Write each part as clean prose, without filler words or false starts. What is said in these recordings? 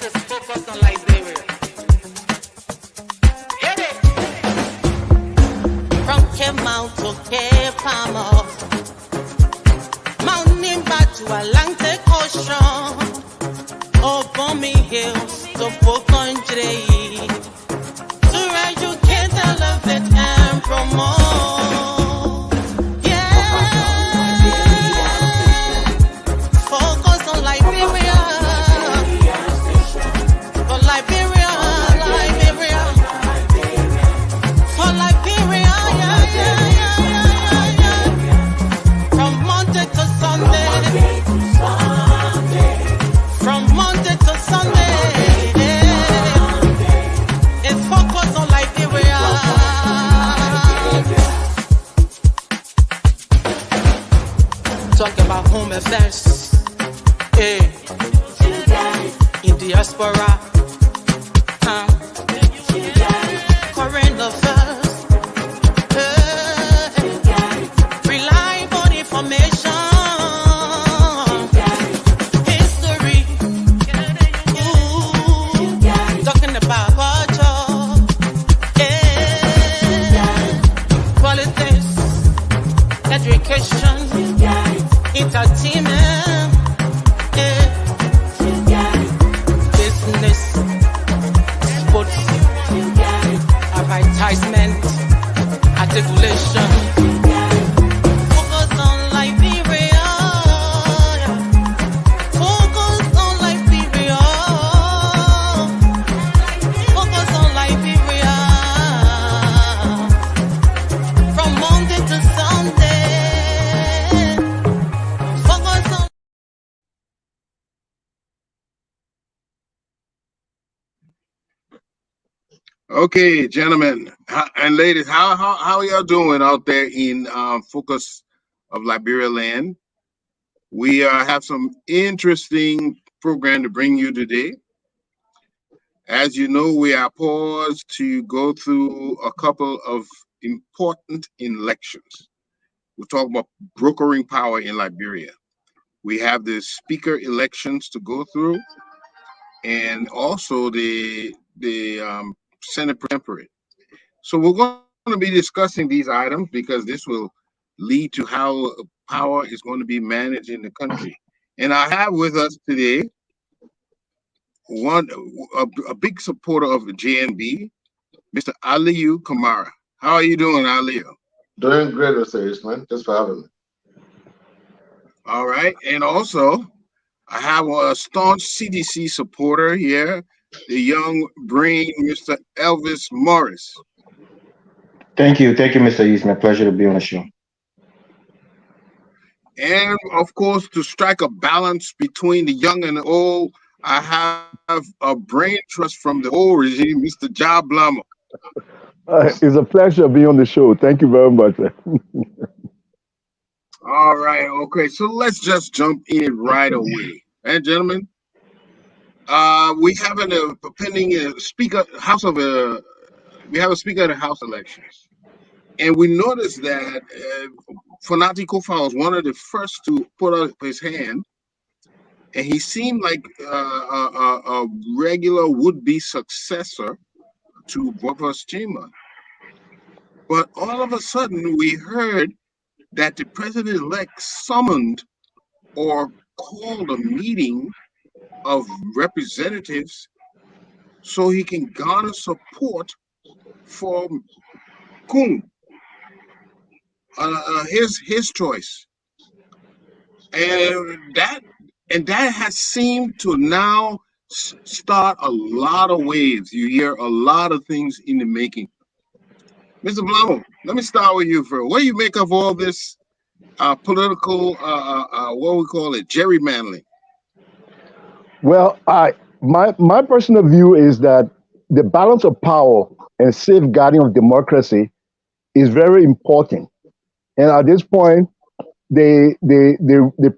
is focused on Liberia. Hit it! From Cape Mount to Cape Palmer, mountain back to Atlantic Ocean, Obomi Hills to Boakai, to educate, elevate, and promote. Yeah, focus on Liberia. For Liberia, Liberia. For Liberia, yeah, yeah, yeah, yeah, yeah. From Monday to Sunday. From Monday to Sunday. It's focused on Liberia. Talk about home affairs. Hey. In diaspora. Current affairs. Reliable information. History. Talking about culture. Politics. Education. Entertainment. Business. Sports. Advertisement. Articulation. Focus on Liberia. Focus on Liberia. Focus on Liberia. From Monday to Sunday. Focus on. Okay, gentlemen and ladies, how are y'all doing out there in focus of Liberia land? We have some interesting program to bring you today. As you know, we are paused to go through a couple of important elections. We're talking about brokering power in Liberia. We have the speaker elections to go through, and also the Senate Pro-Tempore. So we're going to be discussing these items because this will lead to how power is going to be managed in the country. And I have with us today a big supporter of the JNB, Mr. Aliyu Kamara. How are you doing, Aliyu? Doing great, Mr. Eastman. Thanks for having me. All right. And also, I have a staunch CDC supporter here, the young brain, Mr. Elvis Morris. Thank you, Mr. Eastman. Pleasure to be on the show. And of course, to strike a balance between the young and the old, I have a brain trust from the old regime, Mr. Job Blamo. It's a pleasure being on the show. Thank you very much. All right. Okay. So let's just jump in right away. And gentlemen, we have a pending speaker House of we have a speaker of the House elections, and we noticed that Fonati Kofa was one of the first to put up his hand, and he seemed like a regular would-be successor to Boffa's Chamber. But all of a sudden, we heard that the president-elect summoned or called a meeting of representatives so he can garner support for Kung, his choice, and that has seemed to now start a lot of waves. You hear a lot of things in the making. Mr. Blamo, let me start with you first. What do you make of all this political, what we call it, gerrymandering? Well, my personal view is that the balance of power and safeguarding of democracy is very important. And at this point, the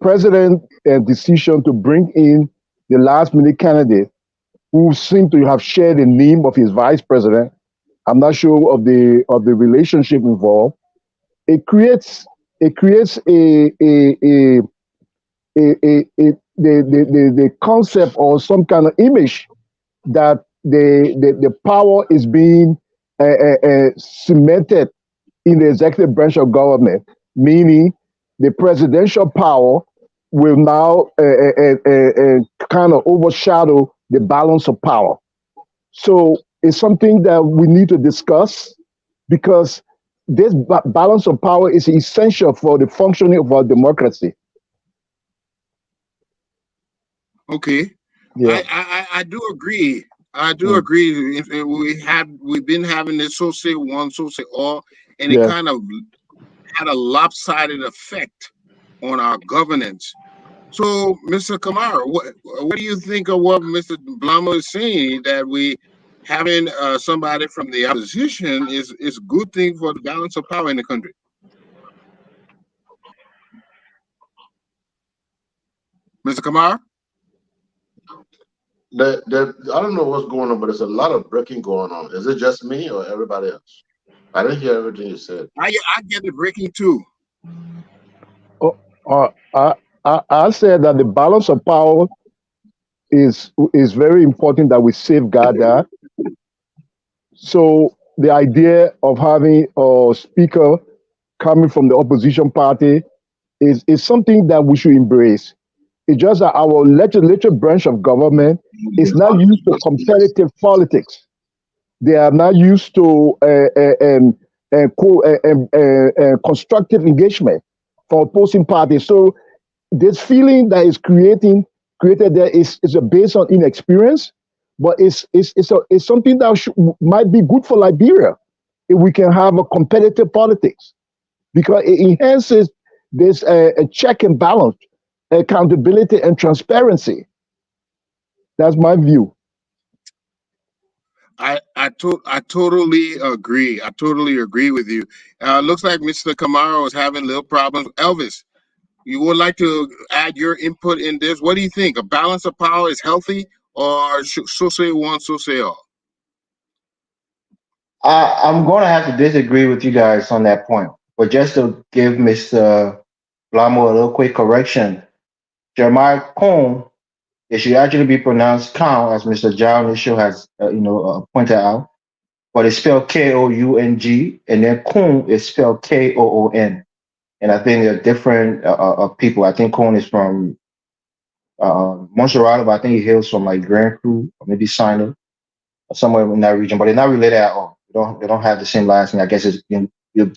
president's decision to bring in the last-minute candidate who seemed to have shared the name of his vice president, I'm not sure of the relationship involved. It creates the concept or some kind of image that the power is being cemented in the executive branch of government, meaning the presidential power will now kind of overshadow the balance of power. So it's something that we need to discuss because this balance of power is essential for the functioning of our democracy. Okay, Yeah. I do agree. I do Mm. agree. If we've been having this so say one, so say all, and it Yeah. kind of had a lopsided effect on our governance. So, Mr. Kamara, what do you think of what Mr. Blamo is saying, that we having somebody from the opposition is a good thing for the balance of power in the country? Mr. Kamara? I don't know what's going on, but there's a lot of breaking going on. Is it just me or everybody else? I didn't hear everything you said. I get the breaking too. Oh, I said that the balance of power is very important that we safeguard that. So the idea of having a speaker coming from the opposition party is something that we should embrace. It's just that our legislative branch of government is not used to competitive politics. They are not used to constructive engagement from opposing parties. So this feeling that is created there is based on inexperience, but it's something that might be good for Liberia if we can have a competitive politics because it enhances this a check and balance, accountability and transparency. That's my view. I totally agree. I totally agree with you. Looks like Mr. Kamara is having little problems. Elvis, you would like to add your input in this? What do you think? A balance of power is healthy, or so say one, so say all? I'm going to have to disagree with you guys on that point. But just to give Mr. Blamo a little quick correction, Jeremiah Cone, it should actually be pronounced Count, as Mr. John Nisho has, pointed out. But it's spelled Koung, and then Coon is spelled Koon. And I think they're different people. I think Coon is from Montserrat, but I think he hails from like Grand Cru or maybe Sinai or somewhere in that region. But they're not related at all. They don't have the same last name. I guess it's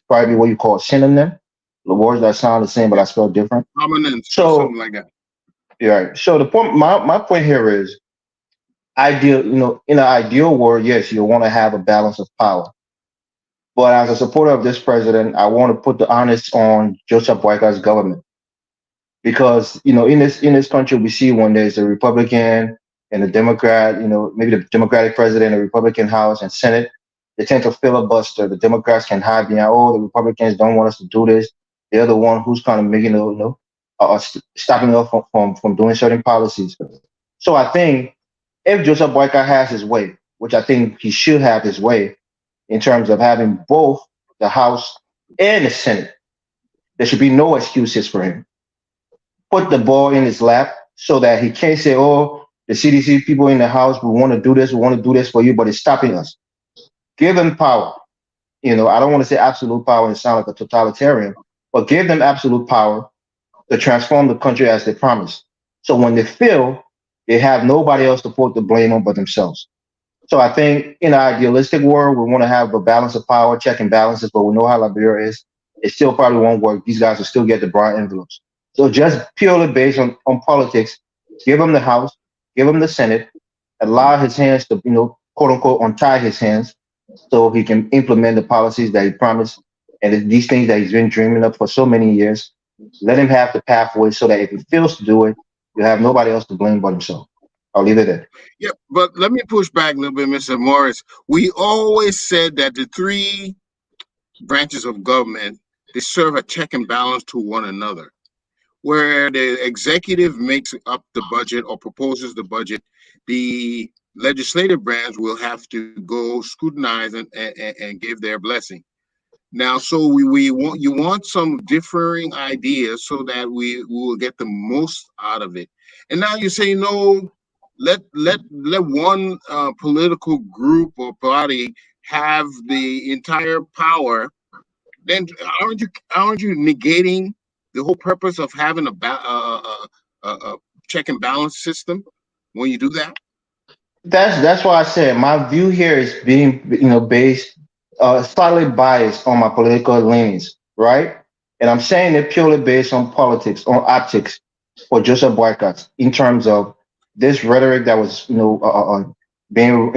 probably what you call a synonym. The words that sound the same but are spelled different. Prominence or So something like that. yeah. So the point, my point here is ideal. In an ideal world, yes, you want to have a balance of power. But as a supporter of this president, I want to put the onus on Joseph Boykai's government because in this country we see when there's a Republican and a Democrat, maybe the Democratic president, a Republican House and Senate, they tend to filibuster. The Democrats can hide behind, oh, the Republicans don't want us to do this. They're the one who's kind of making stopping us from doing certain policies. So I think if Joseph Boykai has his way, which I think he should have his way, in terms of having both the House and the Senate, there should be no excuses for him. Put the ball in his lap so that he can't say, oh, the CDC people in the House, we want to do this, we want to do this for you, but it's stopping us. Give them power. I don't want to say absolute power and sound like a totalitarian, but give them absolute power to transform the country as they promised. So when they fail, they have nobody else to put the blame on but themselves. So I think in an idealistic world, we want to have a balance of power, check and balances, but we know how Liberia is. It still probably won't work. These guys will still get the broad envelopes. So just purely based on politics, give him the House, give him the Senate, allow his hands to, quote unquote, untie his hands so he can implement the policies that he promised and these things that he's been dreaming of for so many years. Let him have the pathway so that if he fails to do it, you have nobody else to blame but himself. I'll leave it there. Yeah, but let me push back a little bit, Mr. Morris. We always said that the three branches of government, they serve a check and balance to one another. Where the executive makes up the budget or proposes the budget, the legislative branch will have to go scrutinize and give their blessing. Now, so we want you want some differing ideas so that we will get the most out of it. And now you say no. let one political group or party have the entire power, then aren't you negating the whole purpose of having a check and balance system when you do that? That's why I said my view here is being based slightly biased on my political leanings, right? And I'm saying it purely based on politics, on optics for Joseph Boycott in terms of this rhetoric that was being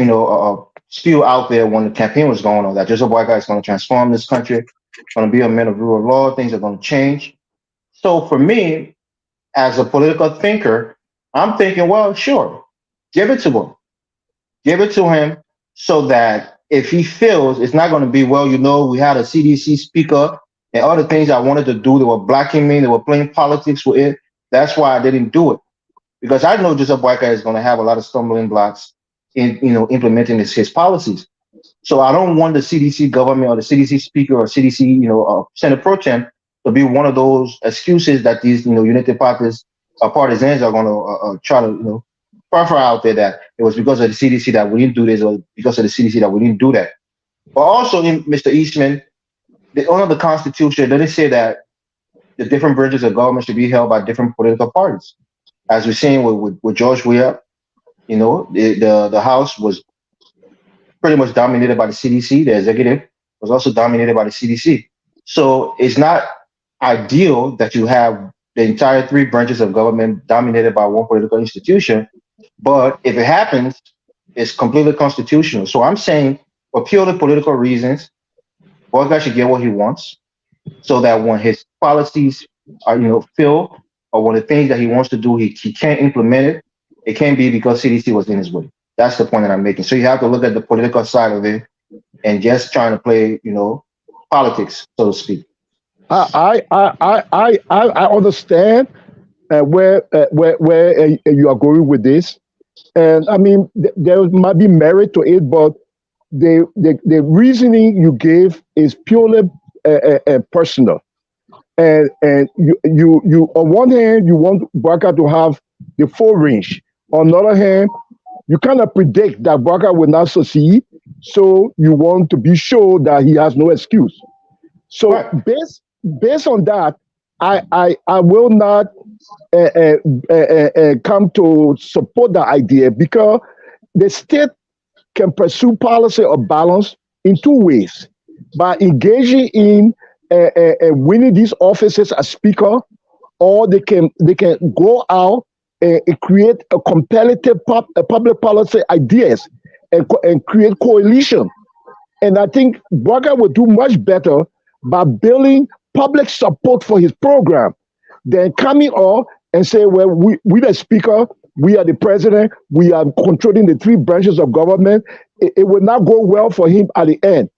spewed out there when the campaign was going on, that Joseph Boycott is going to transform this country, going to be a man of rule of law, things are going to change. So for me, as a political thinker, I'm thinking, well, sure, give it to him. Give it to him so that if he feels it's not going to be, well, we had a CDC speaker and other things I wanted to do, they were blocking me, they were playing politics with it. That's why I didn't do it. Because I know Joseph Boyka is going to have a lot of stumbling blocks in implementing his policies. So I don't want the CDC government or the CDC speaker or CDC, Senate Pro-Temp to be one of those excuses that these, United partisans are going to try to, prefer out there that it was because of the CDC that we didn't do this or because of the CDC that we didn't do that. But also, Mr. Eastman, under the Constitution, doesn't say that the different branches of government should be held by different political parties. As we're seeing with George Weah, the House was pretty much dominated by the CDC. The executive was also dominated by the CDC. So it's not ideal that you have the entire three branches of government dominated by one political institution. But if it happens, it's completely constitutional. So I'm saying, for purely political reasons, Boycott should get what he wants, so that when his policies are, failed, or when the things that he wants to do, he can't implement it, it can't be because CDC was in his way. That's the point that I'm making. So you have to look at the political side of it and just trying to play, politics, so to speak. I understand where you are going with this, and I mean there might be merit to it, but the reasoning you gave is purely personal. And you on one hand you want Barker to have the full range. On the other hand, you cannot predict that Barker will not succeed, so you want to be sure that he has no excuse. So Right. based on that, I will not come to support the idea, because the state can pursue policy of balance in two ways: by engaging in winning these offices as speaker, or they can go out and create a competitive public policy ideas, and create coalition. And I think Braga would do much better by building public support for his program than coming up and say, well, we the speaker, we are the president, we are controlling the three branches of government. It will not go well for him at the end.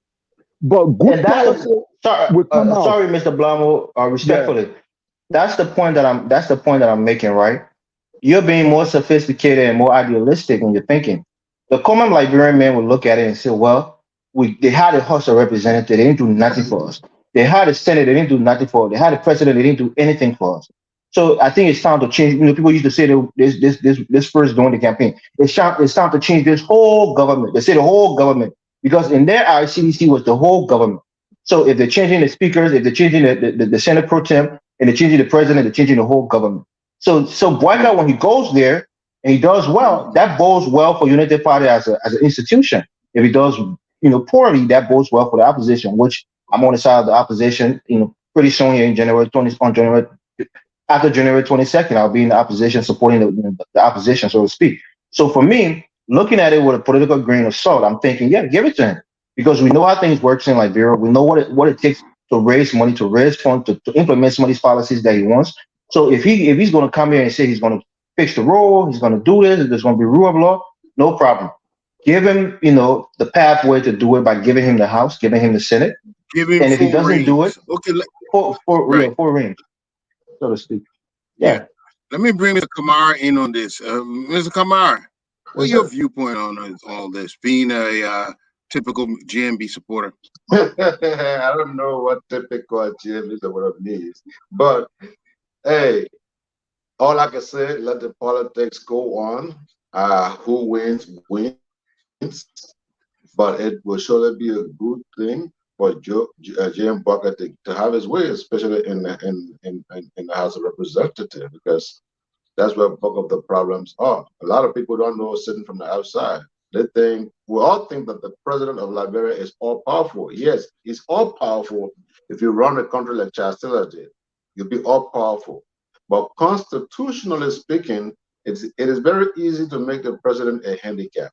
But good And that's policy sorry, will come out. sorry, Mr. Blamo, Yeah. respectfully. That's the point that I'm making, right? You're being more sophisticated and more idealistic when you're thinking. The common Liberian man would look at it and say, well, they had a House of Representatives, they didn't do nothing for us. They had a Senate, they didn't do nothing for us. They had a president, they didn't do anything for us. So I think it's time to change. People used to say that this first during the campaign. It's time to change this whole government. They say the whole government, because in their eyes, CDC was the whole government. So if they're changing the speakers, if they're changing the Senate pro temp, and they're changing the president, they're changing the whole government. So Boyka, when he goes there and he does well, that bodes well for United Party as an institution. If he does poorly, that bodes well for the opposition, which I'm on the side of the opposition. Pretty soon here in after January 22nd, I'll be in the opposition, supporting the opposition, so to speak. So for me, looking at it with a political grain of salt, I'm thinking, yeah, give it to him, because we know how things work in Liberia. We know what it takes to raise money, to raise funds, to implement some of these policies that he wants. So if he's going to come here and say he's going to fix the road, he's going to do this, there's going to be rule of law, no problem. Give him, the pathway to do it by giving him the House, giving him the Senate. Give him And if he full doesn't do it, okay, right. full range, so to speak. Yeah. Yeah. Let me bring Mr. Kamara in on this. Mr. Kamara, what's Yes, your sir. viewpoint on all this? Being a typical GMB supporter. I don't know what typical GM is or whatever it is, but hey, all I can say, let the politics go on. Who wins, but it will surely be a good thing for J.M. Boakai to have his way, especially in the House of Representatives, because that's where bulk of the problems are. A lot of people don't know sitting from the outside. We all think that the president of Liberia is all powerful. Yes, he's all powerful. If you run a country like Charles Taylor did, you'll be all powerful. But constitutionally speaking, it is very easy to make the president a handicap.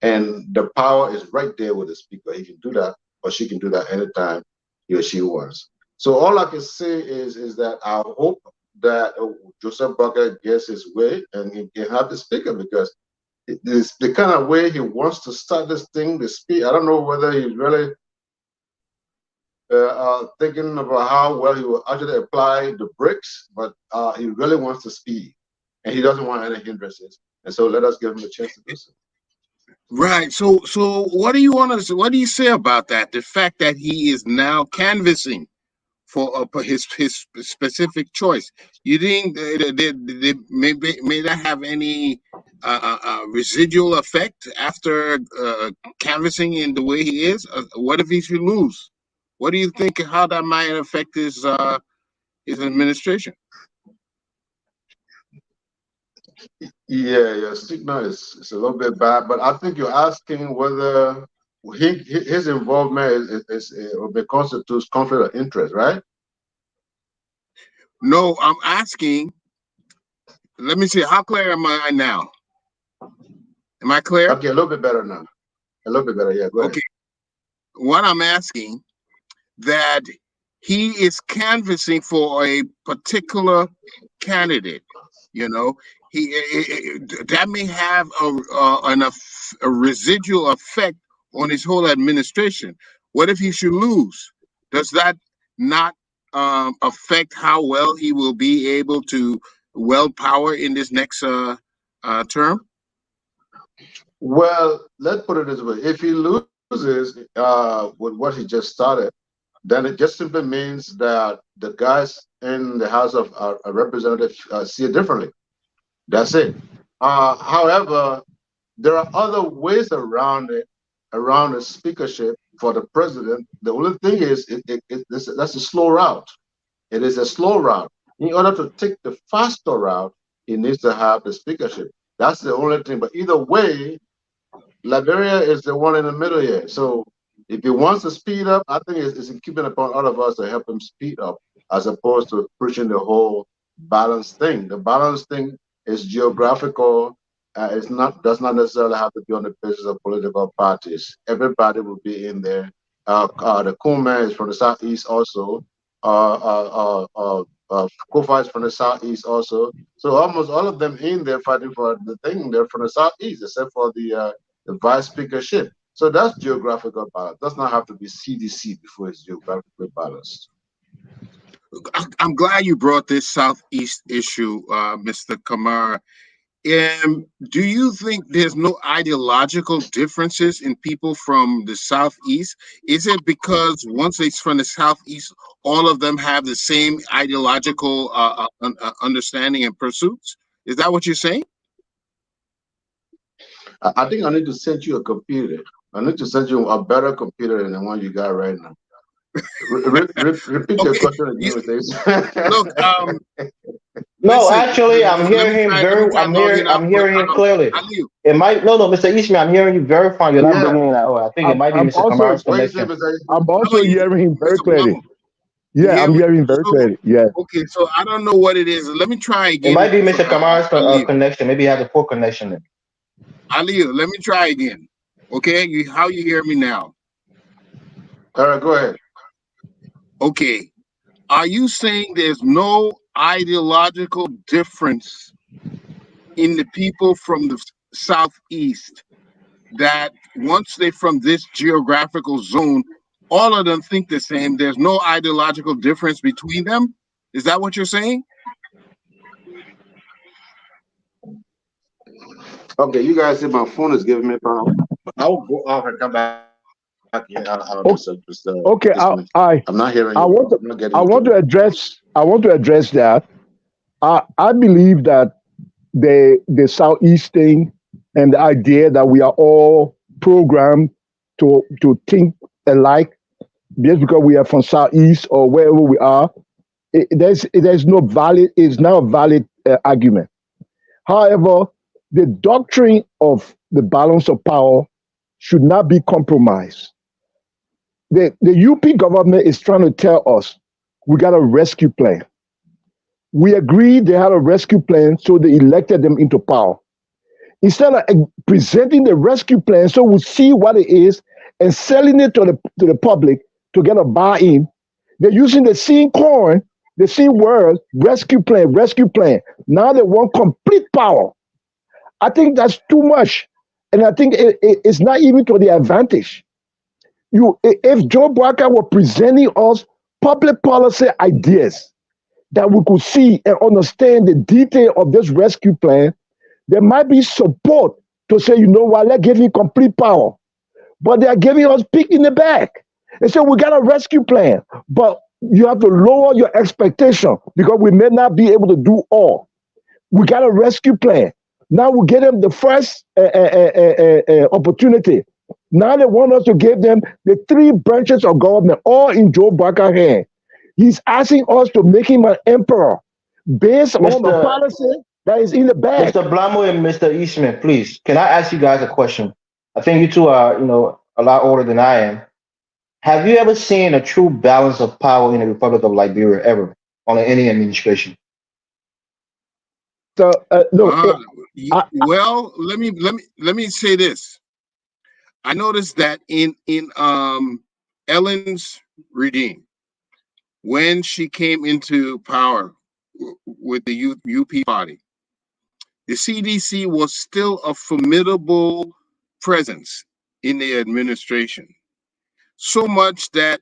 And the power is right there with the speaker. He can do that, or she can do that anytime he or she wants. So all I can say is that I hope that Joseph Boakai gets his way and he can have the speaker, because it is the kind of way he wants to start this thing, the speak. I don't know whether he's really thinking about how well he will actually apply the bricks, but he really wants to speed, and he doesn't want any hindrances. And so let us give him a chance to do so. Right. So what do you want to? What do you say about that? The fact that he is now canvassing for his specific choice. You think they may that have any residual effect after canvassing in the way he is? What if he should lose? What do you think? How that might affect his administration? Yeah, your signal is a little bit bad, but I think you're asking whether his involvement constitutes conflict of interest, right? No, I'm asking. Let me see. How clear am I now? Am I clear? Okay, a little bit better now. A little bit better, yeah. Go ahead. What I'm asking, that he is canvassing for a particular candidate. You know, that may have a residual effect on his whole administration. What if he should lose? Does that not affect how well he will be able to wield power in this next term? Well, let's put it this way: if he loses with what he just started, then it just simply means that the guys in the House of Representatives see it differently. That's it. However, there are other ways around it, around the speakership for the president. The only thing is, that's a slow route. It is a slow route. In order to take the faster route, he needs to have the speakership. That's the only thing. But either way, Liberia is the one in the middle here. So if he wants to speed up, I think it's incumbent upon all of us to help him speed up, as opposed to pushing the whole balance thing. The balance thing is geographical. Does not necessarily have to be on the basis of political parties. Everybody will be in there. The Kuma is from the southeast also. Kofa is from the southeast also. So almost all of them in there fighting for the thing. They're from the southeast, except for the vice speakership. So that's geographical balance. Does not have to be CDC before it's geographically balanced. I'm glad you brought this southeast issue, Mr. Kamara. Do you think there's no ideological differences in people from the southeast? Is it because once it's from the southeast, all of them have the same ideological understanding and pursuits? Is that what you're saying? I think I need to send you a computer. I need to send you a better computer than the one you got right now. Repeat your question again, please. Look, no, actually, I'm hearing him I'm hearing him clearly. It might Mr. Ishmael, I'm hearing you very fine. You're not bringing in I think it might be Mr. Kamara's connection. I'm also hearing him very clearly. Yeah, I'm hearing very clearly. Yeah. Okay, so I don't know what it is. Let me try again. It might be Mr. Kamara's connection. Maybe you have a poor connection there. Aliyu, let me try again. Okay, how you hear me now? All right, go ahead. Okay, are you saying there's no ideological difference in the people from the southeast, that once they're from this geographical zone, all of them think the same? There's no ideological difference between them? Is that what you're saying? Okay, you guys see my phone is giving me a problem. I'll go off and come back. I'm not hearing you. I want to address that. I believe that the Southeast thing and the idea that we are all programmed to think alike just because we are from Southeast or wherever we are. There's no valid. It's not a valid argument. However, the doctrine of the balance of power should not be compromised. The UP government is trying to tell us we got a rescue plan. We agreed they had a rescue plan, so they elected them into power. Instead of presenting the rescue plan so we see what it is and selling it to the public to get a buy-in, they're using the same coin, the same word, rescue plan, rescue plan. Now they want complete power. I think that's too much. And I think it's not even to the advantage. If Joe Boakai were presenting us public policy ideas that we could see and understand the detail of this rescue plan, there might be support to say, you know what, let's give him complete power. But they're giving us pick in the back. They say, we got a rescue plan, but you have to lower your expectation because we may not be able to do all. We got a rescue plan. Now we get them the first opportunity. Now they want us to give them the 3 branches of government, all in Joe Boakai's hand. He's asking us to make him an emperor based on the policy that is in the bag. Mr. Blamo and Mr. Eastman, please, can I ask you guys a question? I think you two are, a lot older than I am. Have you ever seen a true balance of power in the Republic of Liberia ever on any administration? So well, let me say this. I noticed that in Ellen's regime, when she came into power with the UP party, the CDC was still a formidable presence in the administration. So much that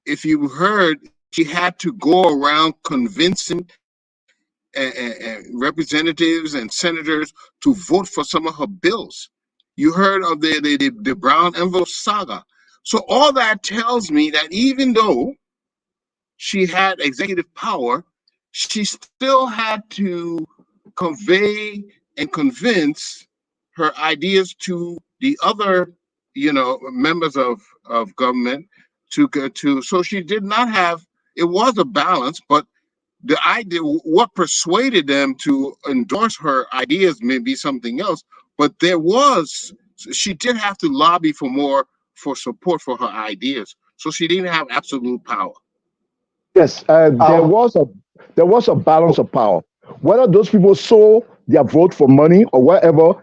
if you heard, she had to go around convincing representatives and senators to vote for some of her bills. You heard of the brown envelope saga. So all that tells me that even though she had executive power, she still had to convey and convince her ideas to the other, members of government to. So she did not have. It was a balance, but the idea, what persuaded them to endorse her ideas may be something else. But she did have to lobby for support for her ideas. So she didn't have absolute power. Yes, there was a balance of power. Whether those people sold their vote for money or whatever,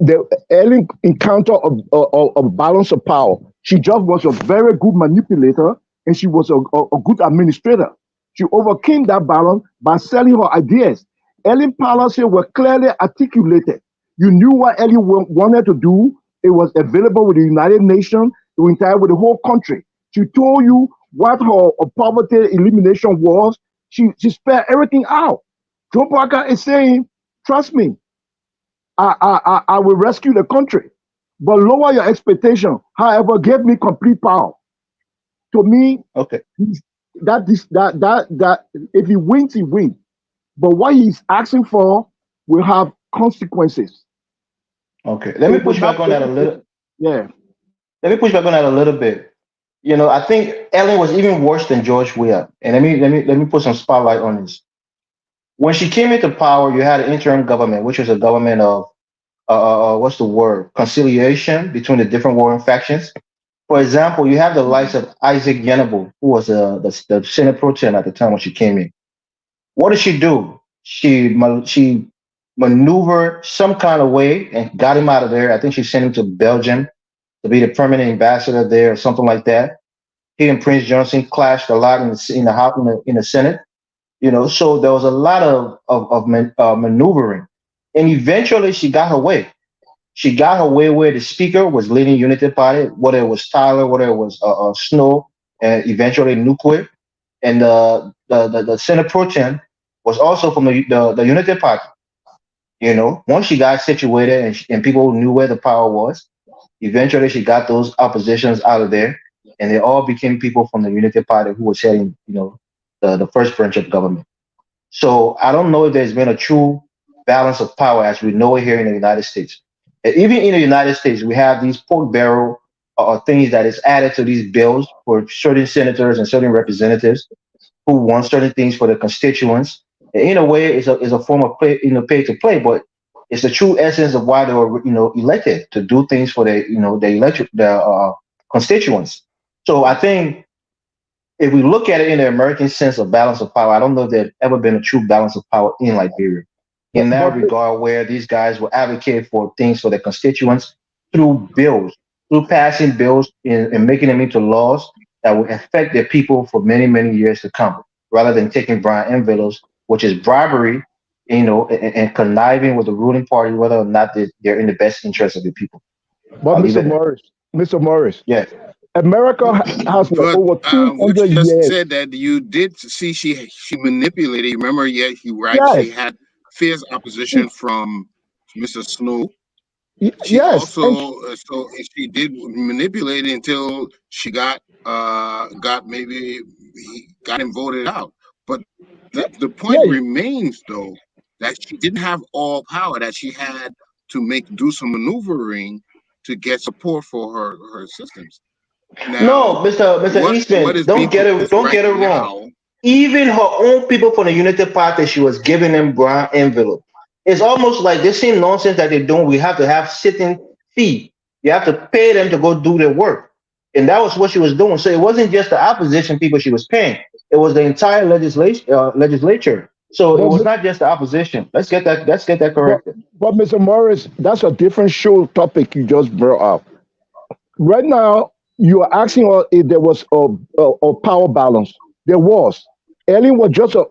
the early encounter of balance of power. She just was a very good manipulator and she was a good administrator. She overcame that balance by selling her ideas. Ellen policy were clearly articulated. You knew what Ellen wanted to do. It was available with the United Nations, with the whole country. She told you what her poverty elimination was. She spelled everything out. Joe Boakai is saying, trust me, I will rescue the country, but lower your expectation. However, give me complete power. To me, okay, that if he wins, he wins. But what he's asking for will have consequences. Okay, let me push back on that a little. Yeah. Let me push back on that a little bit. I think Ellen was even worse than George Weah. And let me put some spotlight on this. When she came into power, you had an interim government, which was a government of what's the word? Conciliation between the different warring factions. For example, you have the likes of Isaac Yenable, who was the Senate Pro-Temp at the time when she came in. What did she do? She maneuvered some kind of way and got him out of there. I think she sent him to Belgium to be the permanent ambassador there or something like that. He and Prince Johnson clashed a lot in the Senate. So there was a lot of maneuvering, and eventually she got her way. She got her way where the speaker was leading Unity Party, whether it was Tyler, whether it was Snow, and eventually Nuquit, and the Senate Pro Tem was also from the Unity Party. Once she got situated and people knew where the power was, eventually she got those oppositions out of there, and they all became people from the Unity Party who was heading, the first branch of government. So I don't know if there's been a true balance of power as we know it here in the United States. And even in the United States, we have these pork barrel things that is added to these bills for certain senators and certain representatives who want certain things for their constituents. And in a way, it's a form of play, pay to play, but it's the true essence of why they were, elected to do things for their, their constituents. So I think if we look at it in the American sense of balance of power, I don't know if there's ever been a true balance of power in Liberia. In that but regard, where these guys will advocate for things for their constituents through bills, through passing bills and making them into laws that will affect their people for many, many years to come, rather than taking bribe envelopes, which is bribery, and conniving with the ruling party, whether or not they're in the best interest of the people. but I'll leave Mr. it there. Morris, Mr. Morris, Yeah. America has like But over what 200 you just years. said that you did see she manipulated. Remember, yeah, you right. She Yes, had fierce opposition from Mr. Snow. She yes, and also so she did manipulate it until she got maybe he got him voted out. But the point yeah, remains though that she didn't have all power. That she had to do some maneuvering to get support for her systems. No, Now, Mr. what Eastman, is being proposed don't right get it wrong. now? Even her own people from the United Party, she was giving them brown envelope. It's almost like this same nonsense that they're doing. We have to have sitting fee. You have to pay them to go do their work, and that was what she was doing. So it wasn't just the opposition people she was paying; it was the entire legislature. So it but was not just the opposition. Let's get that but corrected. but Mr. Morris, that's a different show topic you just brought up. Right now, you are asking us if there was a power balance. There was. Ellen was just a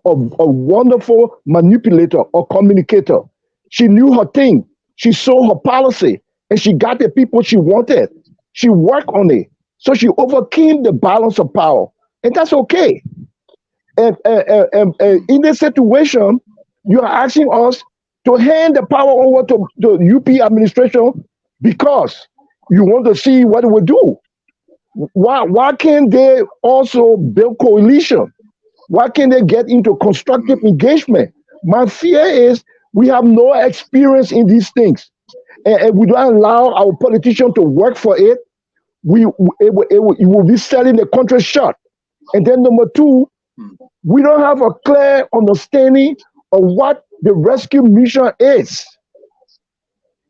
wonderful manipulator or communicator. She knew her thing. She saw her policy, and she got the people she wanted. She worked on it, so she overcame the balance of power, and that's okay. And in this situation, you are asking us to hand the power over to the UP administration because you want to see what it will do. Why can't they also build coalition? Why can't they get into constructive Mm, engagement? My fear is we have no experience in these things, and we don't allow our politicians to work for it. You will be selling the country short. And then number two, mm, we don't have a clear understanding of what the rescue mission is.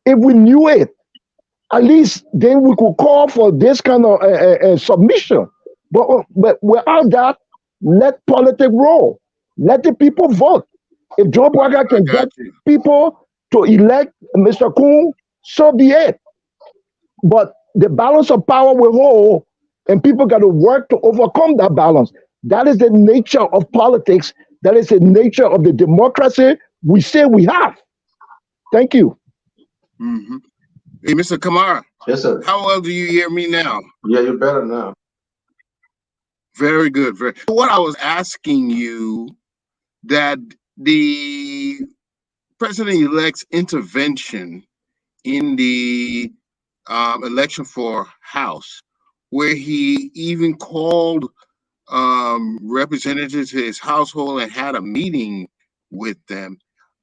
If we knew it, at least then we could call for this kind of submission. But without that, let politics roll. Let the people vote. If Joe Boakai I can got get you. people to elect Mr. Kuhn, so be it. But the balance of power will hold, and people got to work to overcome that balance. That is the nature of politics. That is the nature of the democracy we say we have. Thank you. Hmm. Hey, Mr. Kamara, Yes, sir. how well do you hear me now? Yeah, you're better now. Very good. Very. What I was asking you that the president-elect's intervention in the election for House, where he even called representatives to his household and had a meeting with them.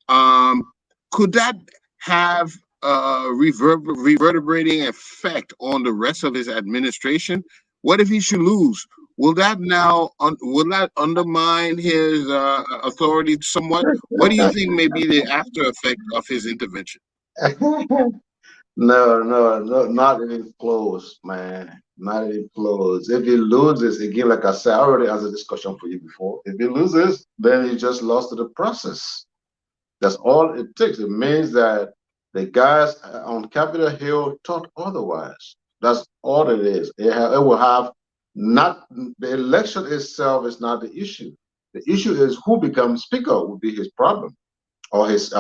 Um, could that have a reverberating effect on the rest of his administration? What if he should lose? Will that will that undermine his authority somewhat? What do you think may be the after effect of his intervention? No, not even close, man. Not even close. If he loses, again, like I said, I already had a discussion for you before. If he loses, then he just lost to the process. That's all it takes. It means that the guys on Capitol Hill thought otherwise. That's all it is. It will have not the election itself is not the issue. The issue is who becomes speaker will be his problem, or his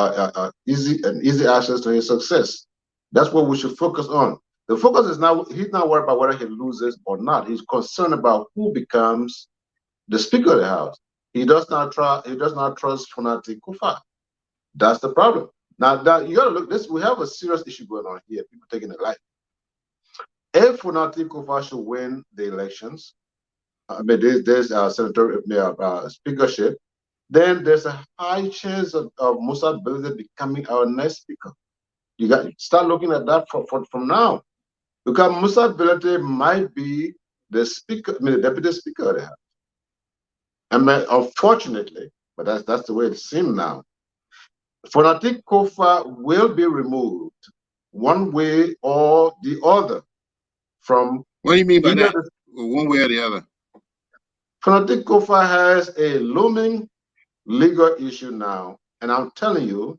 easy access to his success. That's what we should focus on. The focus is now he's not worried about whether he loses or not. He's concerned about who becomes the speaker of the house. He does not trust. He does not trust Funati Kufa. That's the problem. Now that you gotta look this, we have a serious issue going on here. People taking it light. If Funati Kufa should win the elections, I mean there's senator speakership, then there's a high chance of Musa Belete becoming our next speaker. You got to start looking at that from now, because Musa Belete might be the speaker, the deputy speaker of the House. And unfortunately, but that's the way it seems now, Fonatik Kofa will be removed one way or the other from. What do you mean by that? One way or the other? Fonatik Kofa has a looming legal issue now, and I'm telling you,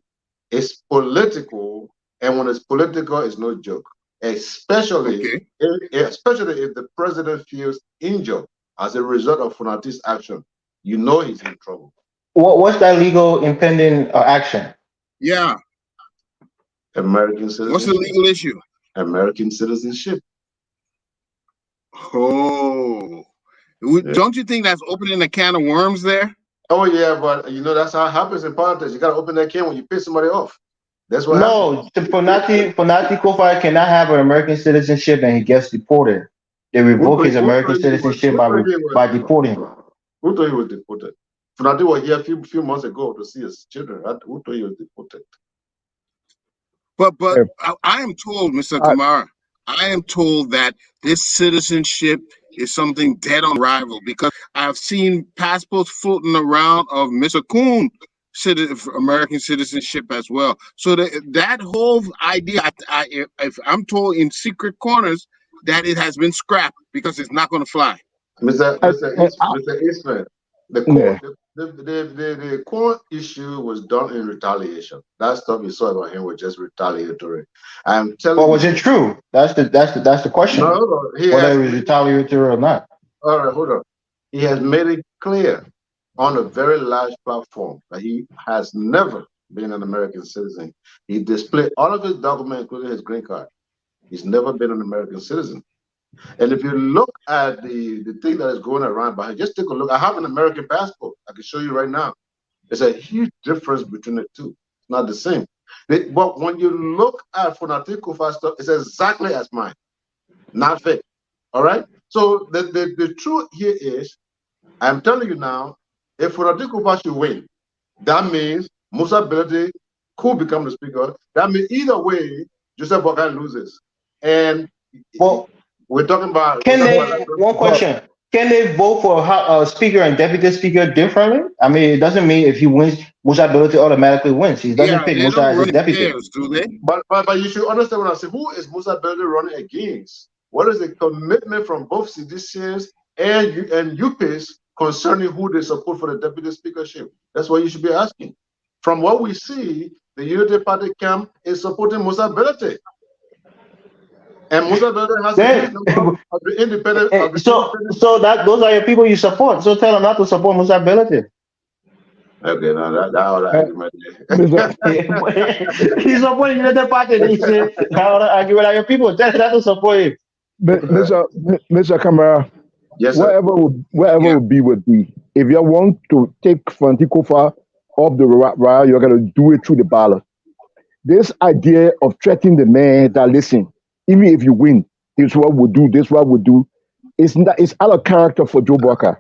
it's political, and when it's political, it's no joke. Especially if the president feels injured as a result of Fonatik's action, you know he's in trouble. What's that legal impending action? Yeah. American citizenship. What's the legal issue? American citizenship. Oh, don't you think that's opening a can of worms there? Oh yeah, but you know that's how it happens in politics. You gotta open that can when you piss somebody off. That's what happens. Fonatik Kofa cannot have an American citizenship and he gets deported. They revoke his American citizenship by deporting him. Who thought he was deported? Fonatik was here a few months ago to see his children. Who thought he was deported? But I am told, Mr. Kamara, I am told that this citizenship is something dead on arrival, because I've seen passports floating around of Mr. Kuhn American citizenship as well. So that whole idea, if I'm told in secret corners, that it has been scrapped because it's not going to fly. Mr. Eastman, the core issue was done in retaliation. That stuff you saw about him was just retaliatory. I'm telling you. But was it true? That's the question. No, whether it was retaliatory or not. All right, hold on. He has made it clear on a very large platform that he has never been an American citizen. He displayed all of his documents, including his green card. He's never been an American citizen. And if you look at the thing that is going around behind, just take a look. I have an American passport. I can show you right now. There's a huge difference between the two. It's not the same. But when you look at Fonatik Kofa stuff, it's exactly as mine. Not fake. All right? So the truth here is, I'm telling you now, if Fonatik Kofa should win, that means Musa Belete could become the speaker. That means either way, Joseph Boakai loses. And we're talking about. One question. Can they vote for speaker and deputy speaker differently? I mean, it doesn't mean if he wins, Musa Belete automatically wins. He doesn't pick Musa as his deputy. Pairs, do they? But you should understand what I say. Who is Musa Belete running against? What is the commitment from both CDCs and UPs concerning who they support for the deputy speakership? That's what you should be asking. From what we see, the Unity Party camp is supporting Musa Belete. And Musa Belete has the independent. So those are your people you support. So tell them not to support Musa Belete. Okay, now that's all argument. He's supporting the party. He said, "I want to argue with your people. Tell them not to support him." Mr. Kamara, yes, whatever would be. If you want to take Fonatik Kofa off the route, you're going to do it through the ballot. This idea of threatening the man that, listen, even if you win, this is what we'll do, it's out of character for Joe Boakai.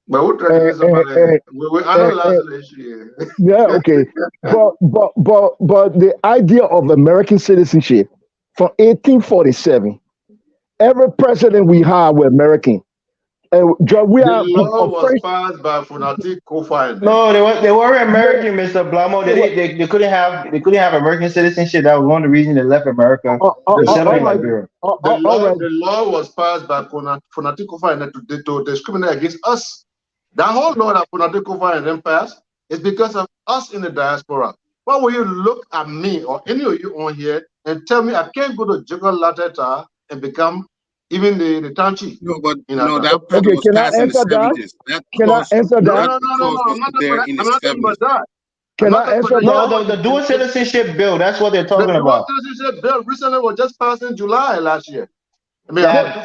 But we'll try to we analyze the issue. Yeah, okay. but the idea of American citizenship from 1847, every president we have were American. The law was passed by Fonatik Kofa. No, they weren't American, Mr. Blamo. They couldn't have American citizenship. That was one of the reasons they left America. The law was passed by Fonatik Kofa to discriminate against us. That whole law that Fonatik Kofa and them passed is because of us in the diaspora. Why will you look at me or any of you on here and tell me I can't go to Geographic and become even the town chief? No, but that was can I passed in the answer that? 70s. Can I answer that? No, I'm not talking about that. Can I answer No, that? the dual citizenship bill, that's what they're talking about. The citizenship bill recently was just passed in July last year. I mean, that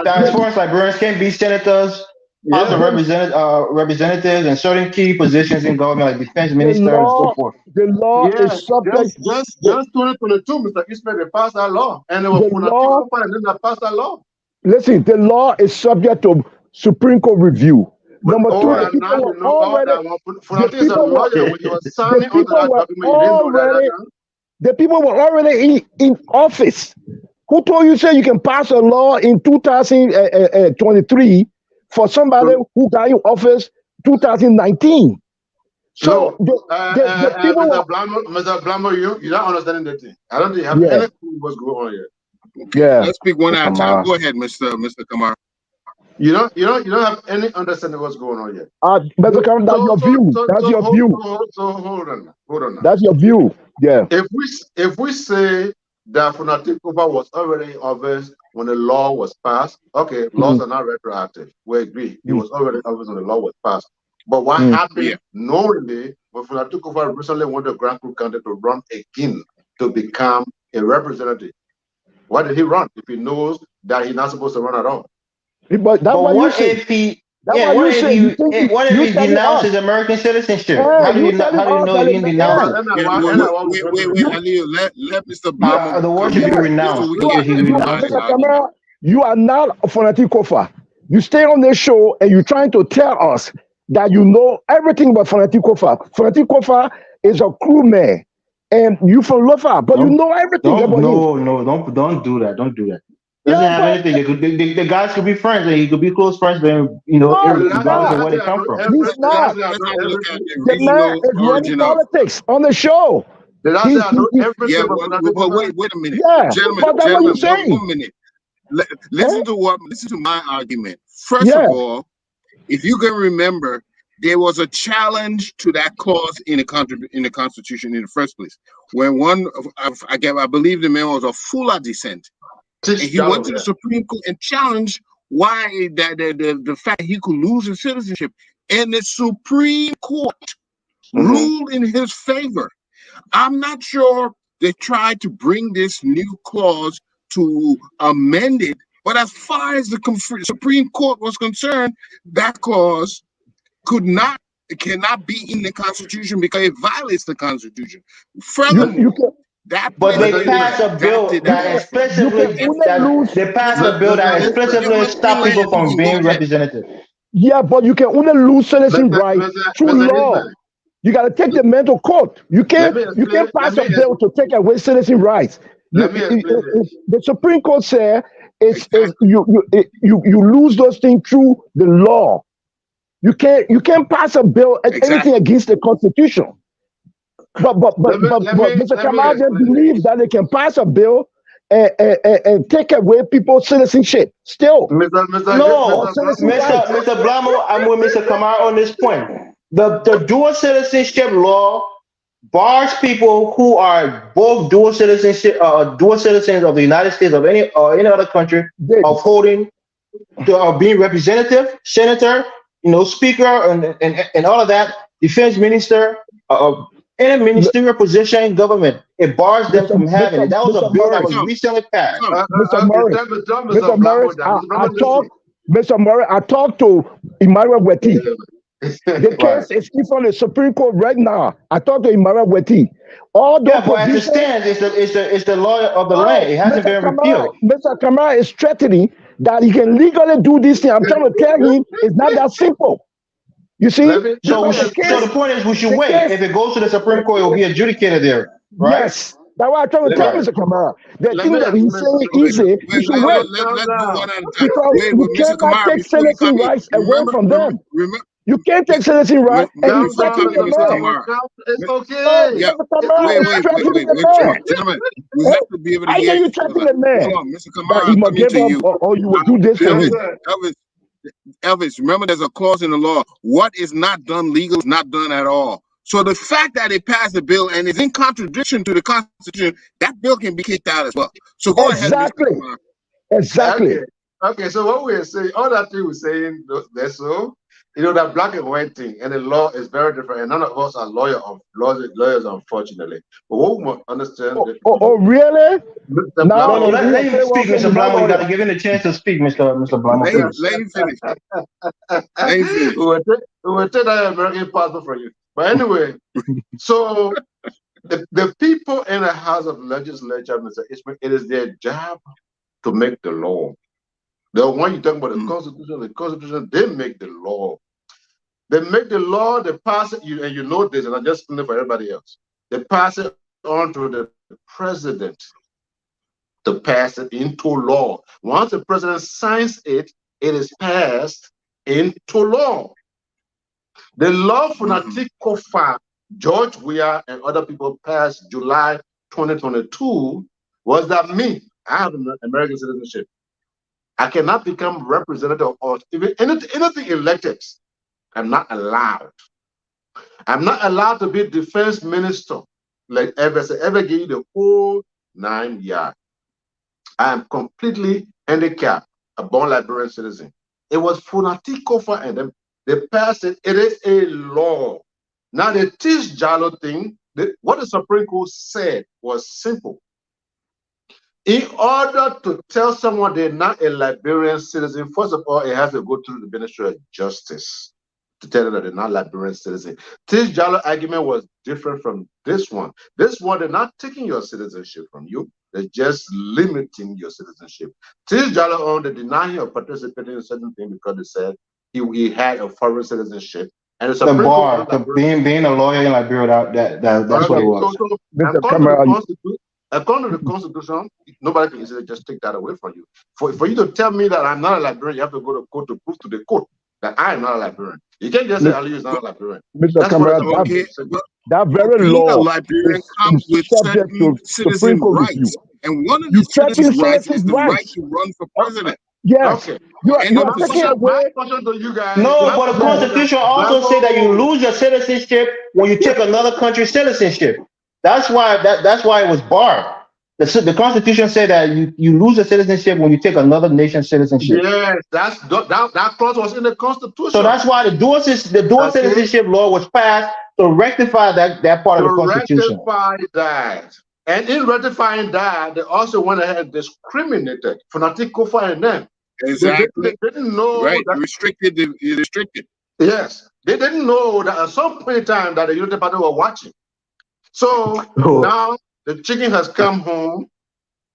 as far as Liberians can be senators, House of representatives, and certain key positions in government, like defense minister and so forth. The law is subject. Just 2022, Mr. Eastman, they passed that law, and it was Fonatik Kofa and then they passed that law. Listen, the law is subject to Supreme Court review. Number two, all the that people now you were know all already, that. the Funati is a people were, lawyer. When you were the signing onto people that were document, you didn't know that. already, the people were already in office. Who told you say you can pass a law in 2023 for somebody who got in office 2019? So No, the people were, Mr. Blambo, you're not understanding the thing. I don't think you have yeah, any clue what's going on here. Okay, yeah. let's speak one Mr. at a time. Kamara. Go ahead, Mr. Kamara. You don't have any understanding what's going on here. Mr. Cameron, that's your view. That's your view. Hold on now. That's your view. Yeah. If we say that Funatikova was already in office when the law was passed, okay, laws Mm, are not retroactive. We agree. He mm, was already in office when the law was passed. But what mm. happened Yeah. knowingly when Funatikova recently went to Grand Creek County to run again to become a representative? Why did he run if he knows that he's not supposed to run at all? But that's But what you what say. if he? That's Yeah, what what you if say. he? What if You he telling denounced us. his American citizenship? Hey, you telling How do you us know that he it didn't can denounce end. it? Yeah, wait, Aliyu, let Mr. Blamo The word come should be in Yes, so renounced we can you get are, if he you are, everybody's renounced Mr. it. argument. Kamara, you are not a fanatic Kofa. You stay on this show and you're trying to tell us that you know everything about fanatic Kofa. Fanatic Kofa is a crewman and you from Lofa, but you Don't know everything don't about him. no, don't do that. Don't do that. Doesn't Yeah, have but anything. The guys could be friends. And he could be close friends, but no, he's regardless of not. where they come from. He's not. Let's have a look at the The man regional is running origin of. politics on the show. Did I say I know Yeah, everything about but Funatikova? wait a minute, Yeah, but that's what gentlemen, you're saying. one minute. Huh? Listen to my argument. First Yeah, of all, if you can remember, there was a challenge to that clause in the Constitution in the first place. When I believe the man was of Fula descent, and Teach he went to the Jalo, Supreme Court and challenged why that the fact he could lose his citizenship, and the Supreme Court ruled in his favor. I'm not sure they tried to bring this new clause to amend it, but as far as the Supreme Court was concerned, that clause cannot be in the Constitution because it violates the Constitution. you Furthermore, can that But they president passed a bill adopted you it that can as from. you can explicitly only lose. they passed a Listen, bill that explicitly let me stop people land. You from can go being ahead. representative. Yeah, but you can only lose citizen right through law. You got to take the man to court. You Let me can't explain. pass a bill to take away citizen rights. Let me explain this. The Supreme Court said Exactly. you lose those things through the law. You can't pass a bill anything Exactly. against the Constitution. Let me Mr. let me Kamal just explain believes this. that they can pass a bill and take away people's citizenship. Still, No, or Mr. citizen Blanco. rights. Mr. Blamo, I'm with Mr. Kamar on this point. The dual citizenship law bars people who are both dual citizens of the United States of any or any other country They, of holding being representative, senator, speaker, and all of that, defense minister, any ministerial position in government. It bars them from having it. That was a Mr. bill that Murray, was recently passed. Mr. Okay, Murray, tell Mr. Mr. Murray, Blanco that. Mr. I Blanco, talked, listen. Mr. Murray, I talked to Emmanuel Weti. The Right. case is in the Supreme Court right now. I talked to Emmanuel Weti. All those Yeah, but as it positions. stands, it's the law of the land. Oh, It hasn't been repealed. Mr. Kamara is threatening that he can legally do this thing. I'm trying to tell him it's not that simple. You see, Let me So because so the point is we should the wait. case, If it goes to the Supreme Court, it will be adjudicated there, right? yes. That's why I'm trying to let tell me Right. Mr. Kamara. The let thing me that he's explain saying something Okay, to you. easy, you should wait Calm let's do down. one at a time. because Wait, you Mr. cannot Kamara, take before you citizen come in, rights away from them. remember, You can't take citizen rights and you're Calm before you down, come threatening in, the Mr. Mr. man. Blanco. Kamara. It's No, okay. Yeah, Mr. It's Kamara is threatening the man. gentlemen, we Eh? have to be able to How hear can you each threaten other. the man Hold on, Mr. that Kamara, he I'm must coming give to up you. or you will do this to Yes, him? sir. Elvis, remember there's a clause in the law. What is not done legal is not done at all. So the fact that it passed the bill and is in contradiction to the Constitution, that bill can be kicked out as well. So go ahead, Mr. Exactly. Kamara. Exactly. Okay. So what we're saying, all that thing we're saying, that's so. That black and white thing, and the law is very different. And none of us are lawyers, unfortunately. But what we must understand, Really? Mr. Now, No, Blanco, if let you him say, speak, okay, Mr. you're not Blamo. You got to lawyer. give him the chance to speak, Mr. Blamo, please. Let him finish. Let him finish. we will take that American passport from you. But anyway, so the people in the House of Legislature, Mr. Ishmael, it is their job to make the law. The one you talking about the Constitution, they make the law. They make the law, they pass it, and you know this, and I just explained it for everybody else. They pass it on to the president to pass it into law. Once the president signs it, it is passed into law. The law for Natikofa, George Weah and other people passed July 2022 was that me, I have an American citizenship. I cannot become representative or even anything elected. I'm not allowed. I'm not allowed to be defense minister like ever gave you the whole 9 yards. I am completely handicapped, a born Liberian citizen. It was Funati Kofa and them. They passed it. It is a law. Now the Tish Jalo thing, what the Supreme Court said was simple. In order to tell someone they're not a Liberian citizen, first of all, it has to go through the Ministry of Justice to tell them that they're not Liberian citizen. Tish Jalo argument was different from this one. This one, they're not taking your citizenship from you. They're just limiting your citizenship. Tish Jalo owned the denying of participating in certain thing because they said he had a foreign citizenship. And the bar, being a lawyer in Liberia, that's what it was. According to the Constitution, nobody can easily just take that away from you. For you to tell me that I'm not a Liberian, you have to go to court to prove to the court that I am not a Liberian. You can't just say Ali is not a Liberian. Mr. Kamara, that very law a Liberian comes with certain citizen rights. And one of the citizen rights is the right to run for president. Yes. Okay. You are taking away. No, but the Constitution also say that you lose your citizenship when you take another country's citizenship. That's why it was barred. The Constitution said that you lose your citizenship when you take another nation's citizenship. Yes, that clause was in the Constitution. So that's why the dual citizenship law was passed to rectify that part of the Constitution. Rectify that. And in ratifying that, they also went ahead and discriminated for Natikofa and them. Exactly. They didn't know that restricted. Yes. They didn't know that at some point in time that the United Party were watching. So now the chicken has come home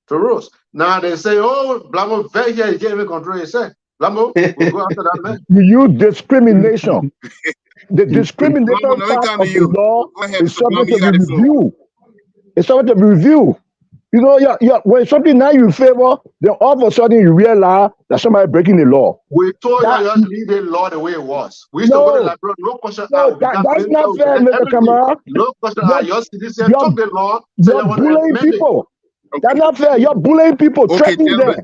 to roost. Now they say, oh, Blamo, very here, he can't even control himself. Blamo, we'll go after that man. You use discrimination. The discrimination part of the law is subject to review. It's subject to review. You know, when something now you favor, then all of a sudden you realize that somebody breaking the law. We told you just leave the law the way it was. We used to go to Liberia, no question. No, that's not fair, Mr. Kamara. No question. Your citizen took the law. You're bullying people. Okay. That's not fair. You're bullying people, threatening them.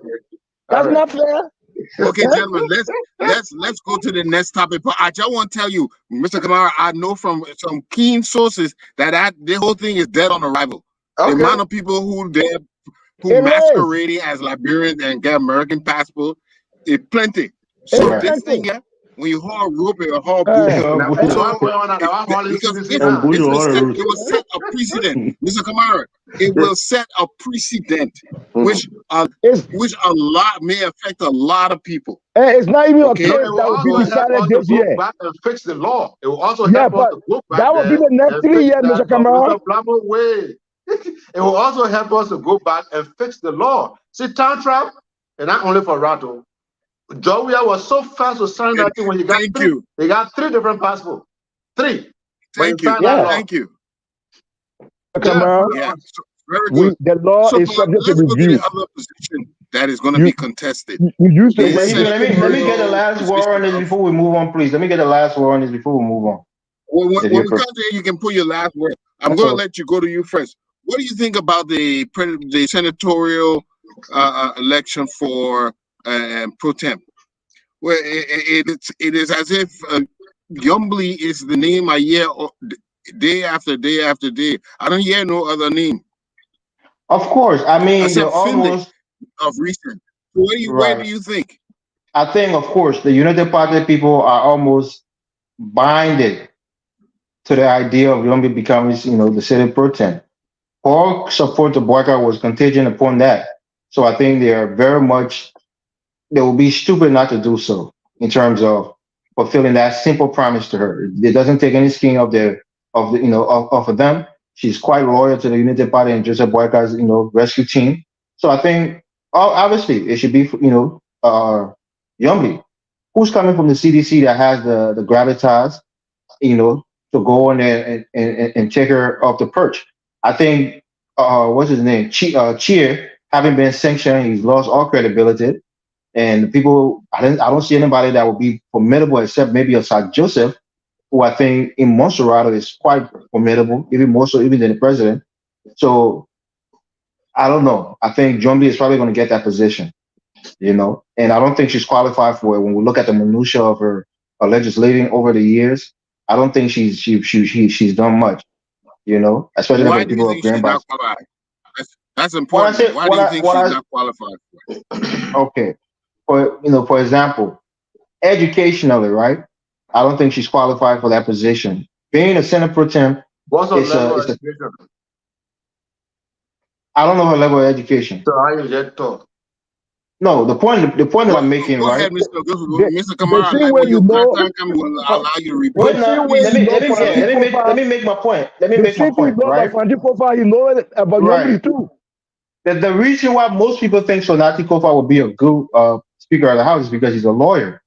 That's not fair. Okay, gentlemen, let's go to the next topic. But I just want to tell you, Mr. Kamara, I know from some keen sources that the whole thing is dead on arrival. Okay. The amount of people who masquerading as Liberians and get American passport is plenty. So this thing here, when you haul rope, you haul it will set a precedent, Mr. Kamara. It will set a precedent, which a lot may affect a lot of people. It's not even a case that will be decided this year. Back and fix the law. It will also help us to go back. That will be the next 3 years, Mr. Kamara. It will also help us to go back and fix the law. See, time trap, and not only for Rato. Weah was so fast to sign that thing when he got He got 3 different passports. 3. Thank you. Thank you. Yeah. So, very good. The law is subject to review. The other position that is going to be contested. Let me get the last word on this before we move on, please. Let me get the last word on this before we move on. Well, when we come to you can put your last word. I'm going to let you go to you first. What do you think about the senatorial election for Pro-Temp? Well, it is as if Yombly is the name I hear day after day after day. I don't hear no other name. Of course, I mean they're almost of recent. So where do you think? I think, of course, the United Party people are almost binded to the idea of Yombly becoming, the city pro-temp. All support to Boakai was contingent upon that. So I think they will be stupid not to do so in terms of fulfilling that simple promise to her. It doesn't take any skin off of them. She's quite loyal to the United Party and Joseph Boakai's, rescue team. So I think, obviously, it should be, Yombly. who's coming from the CDC that has the gravitas, to go in there and take her off the perch. I think, what's his name? Cheer, having been sanctioned, he's lost all credibility. And people, I don't see anybody that would be formidable except maybe Asad Joseph, who I think in Montserrat is quite formidable, even more so even than the president. So I don't know. I think Jombly is probably going to get that position, and I don't think she's qualified for it. When we look at the minutia of her legislating over the years, I don't think she's done much, especially for Why the do you people of think she's Grand not Bassa. qualified? That's important. Why do you think she's not qualified for it? Okay, for example, educationally, right? I don't think she's qualified for that position. Being a Senate Pro-Temp, What's her it's level a, of it's a, education? I don't know her level of education. So how you get taught? No, the point that I'm making, Go right? ahead, Mr. The Kamara. same Like way when you your know, time comes, we'll allow you to What repeat. the same now? way Please, you know say it. Let Francisco me make my point. Let me the make my same thing you point, know about right? Francisco Kofa, you know it about Right. Yombly too. The reason why most people think Sonati Kofa would be a good Speaker of the House is because he's a lawyer.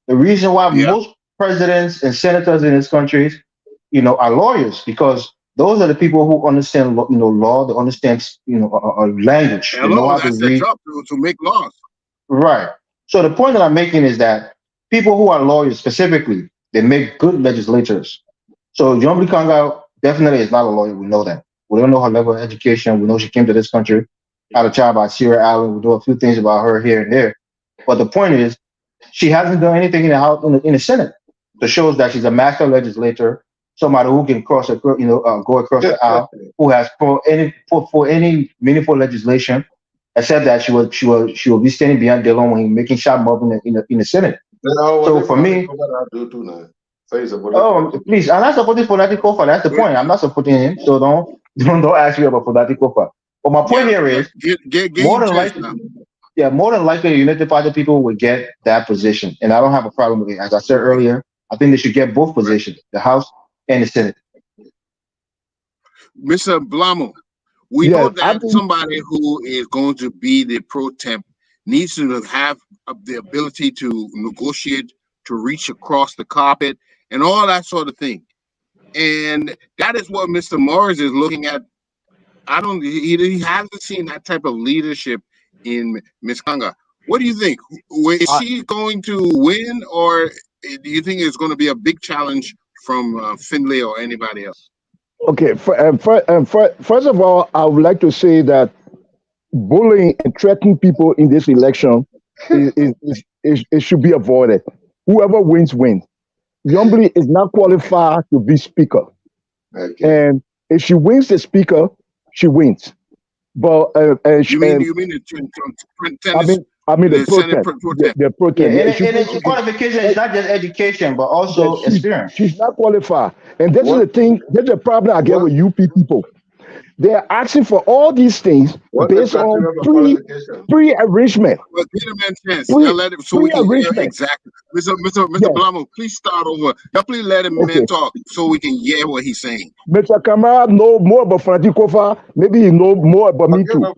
The reason why Yeah. most presidents and senators in this country, are lawyers, because those are the people who understand, law, they understand, language, they know Hello, how to that's their read. job to make laws. Right. So the point that I'm making is that people who are lawyers specifically, they make good legislators. So Jombly Kanga definitely is not a lawyer. We know that. We don't know her level of education. We know she came to this country, had a child by Sierra Island. We know a few things about her here and there. But the point is, she hasn't done anything in the House, in the Senate, to show that she's a master legislator, somebody who can go across the aisle, who has for any meaningful legislation, except that she will be standing behind Delon when he's making shot mob in the Senate. So for me, please, I'm not supporting Fonati Kofa. That's the point. I'm not supporting him. So don't ask me about Fonati Kofa. But my point here is, get more him than chance likely, now. more than likely, the United Party people would get that position, and I don't have a problem with it. As I said earlier, I think they should get both positions, the House and the Senate. Mr. Blamo, we know that somebody who is going to be the pro-temp needs to have the ability to negotiate, to reach across the carpet, and all that sort of thing. And that is what Mr. Morris is looking at. He hasn't seen that type of leadership in Ms. Kanga. What do you think? Is she going to win, or do you think it's going to be a big challenge from Finlay or anybody else? Okay, first of all, I would like to say that bullying and threatening people in this election it should be avoided. Whoever wins, wins. Yombly is not qualified to be speaker. Okay. And if she wins the speaker, she wins. But you mean the Senate pro-temp. pro-temp. The pro-temp. Yeah, and it's qualification is not just education, but also experience. She's not qualified. And this is the thing, that's the problem I get with UP people. They're asking for all these things based on pre-arrangement. Well, give him a chance. Let him so we can hear exactly. Mr. Blamo, please start over. Y'all please let him talk so we can hear what he's saying. Mr. Kamara know more about Franati Kofa. Maybe he know more about me too. No,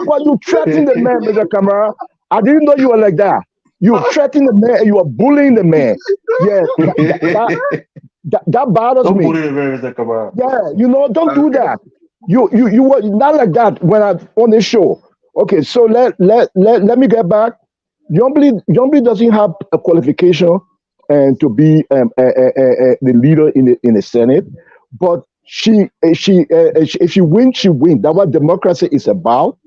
but you threaten the man, Mr. Kamara. I didn't know you were like that. You threaten the man and you are bullying the man. Yeah, that bothers me. Don't bully the man, Mr. Kamara. Yeah, don't do that. You were not like that when I on the show. Okay, so let me get back. Yombly doesn't have a qualification and to be the leader in the Senate, but if she wins, she wins. That's what democracy is about.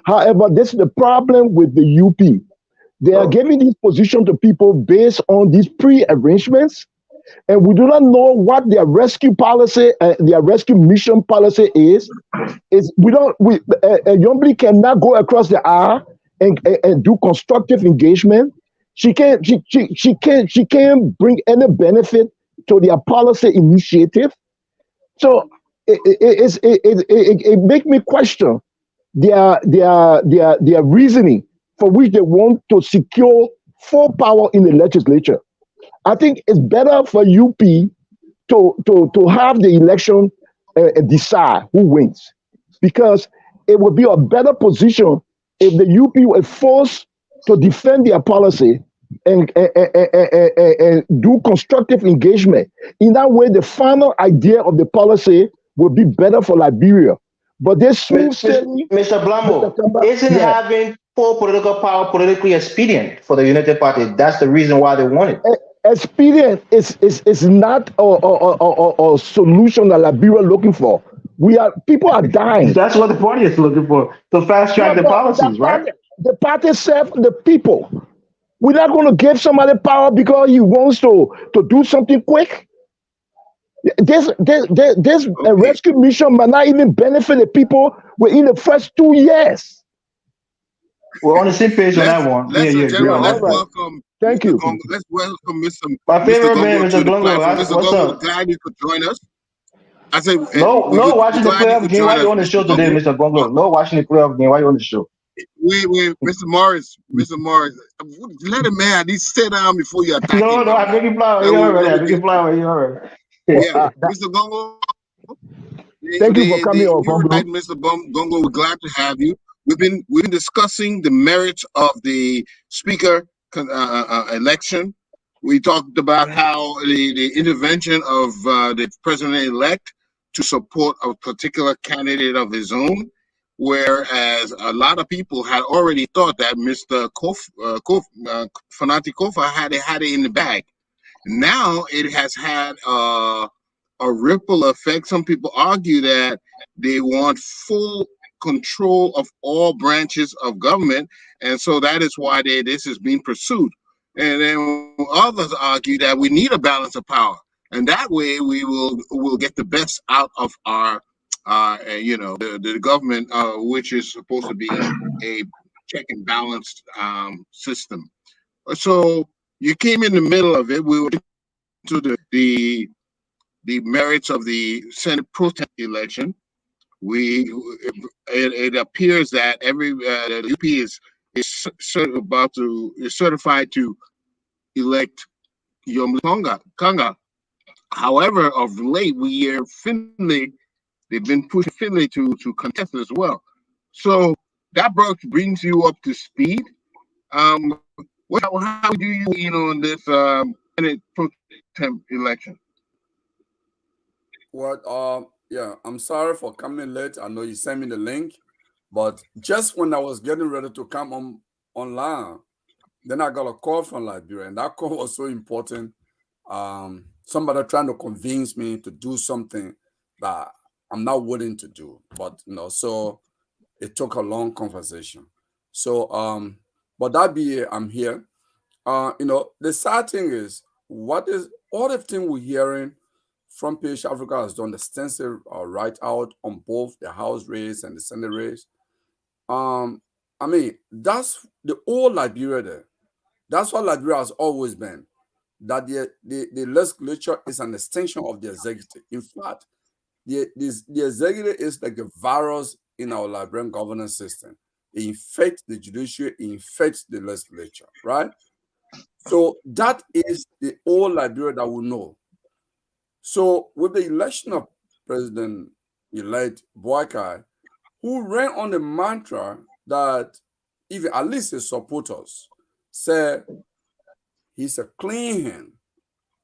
However, this is the problem with the UP. They are giving this position to people based on these pre-arrangements, and we do not know what their rescue policy, their rescue mission policy is. Yombly cannot go across the aisle and do constructive engagement. She can't bring any benefit to their policy initiative. So it makes me question their reasoning for which they want to secure full power in the legislature. I think it's better for UP to have the election decide who wins, because it would be a better position if the UP will force to defend their policy and do constructive engagement. In that way, the final idea of the policy will be better for Liberia. But this smooth sailing, Mr. Blambo, isn't yeah, having full political power politically expedient for the United Party? That's the reason why they want it. expedient is not a solution that Liberia looking for. People are dying. That's what the party is looking for, to fast track the policies, right? The party serves the people. We're not going to give somebody power because he wants to do something quick. This Okay. rescue mission might not even benefit the people within the first 2 years. We're on the same page on that one. Ladies and gentlemen, let's All right. welcome Thank Mr. you. Gongo. Let's welcome My Mr. favorite man, Gongo Mr. to the Gongo. platform. Mr. What's Gongo, up? glad you could join us. I say, No, we're watching the glad you playoff could game. join Why you us, on the Mr. show today, Gongo. Mr. Gongo? No, watching the playoff game. Why you on the show? Mr. Morris, let a man at least sit down before you attack him, No, young I man. beg your flower. Let You me, already. let I me beg get your flower. You already. yeah, Mr. Gongo. Thank you for coming on, You're right, Bongo. Mr. Gongo. We're glad to have you. We've been discussing the merits of the speaker election. We talked about how the intervention of the president-elect to support a particular candidate of his own, whereas a lot of people had already thought that Mr. Fanati Kofa had it in the bag. Now it has had a ripple effect. Some people argue that they want full control of all branches of government, and so that is why this is being pursued. And then others argue that we need a balance of power, and that way will get the best out of our, the government, which is supposed to be a check and balance system. So you came in the middle of it. We were into the merits of the Senate Pro-Temp election. It appears that the UP is certified to elect Yom Kanga. However, of late we hear Finley. They've been pushing Finley to contest as well. So that brings you up to speed. How do you on this Senate Pro-Temp election? Yeah, I'm sorry for coming late. I know you sent me the link, but just when I was getting ready to come online, then I got a call from Liberia, and that call was so important. Somebody trying to convince me to do something that I'm not willing to do, but so it took a long conversation. So, but that be it, I'm here. The sad thing is, what is all the thing we're hearing from Page Africa has done extensive write out on both the House race and the Senate race. I mean, that's the old Liberia there. That's what Liberia has always been. That the legislature is an extension of the executive. In fact, the executive is like a virus in our Liberian governance system. It infects the judiciary, it infects the legislature, right? So that is the old Liberia that we know. So with the election of President-elect Boakai, who ran on the mantra that even at least his supporters said he's a clean hand,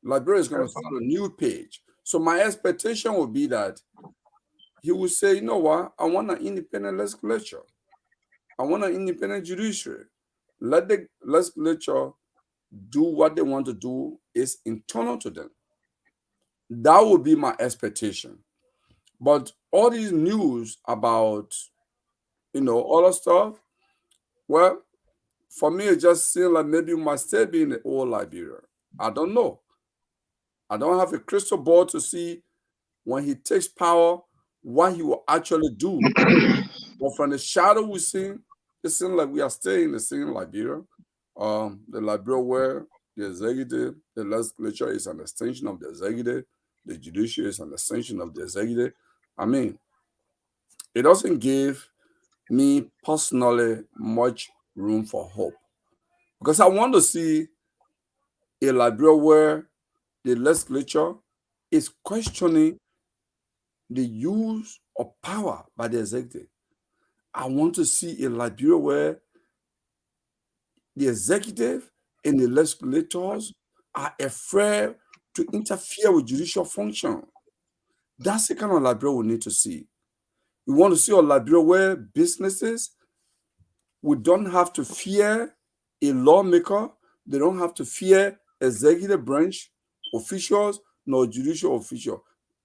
Liberia is going to start a new page. So my expectation would be that he would say, you know what, I want an independent legislature. I want an independent judiciary. Let the legislature do what they want to do, is internal to them. That would be my expectation. But all these news about, other stuff, well, for me, it just seems like maybe we might still be in the old Liberia. I don't know. I don't have a crystal ball to see when he takes power what he will actually do. But from the shadow we see, it seems like we are still in the same Liberia. The Liberia where the executive, the legislature is an extension of the executive, the judiciary is an extension of the executive. I mean, it doesn't give me personally much room for hope, because I want to see a Liberia where the legislature is questioning the use of power by the executive. I want to see a Liberia where the executive and the legislators are afraid to interfere with judicial function. That's the kind of Liberia we need to see. We want to see a Liberia where businesses, we don't have to fear a lawmaker. They don't have to fear executive branch officials nor judicial official.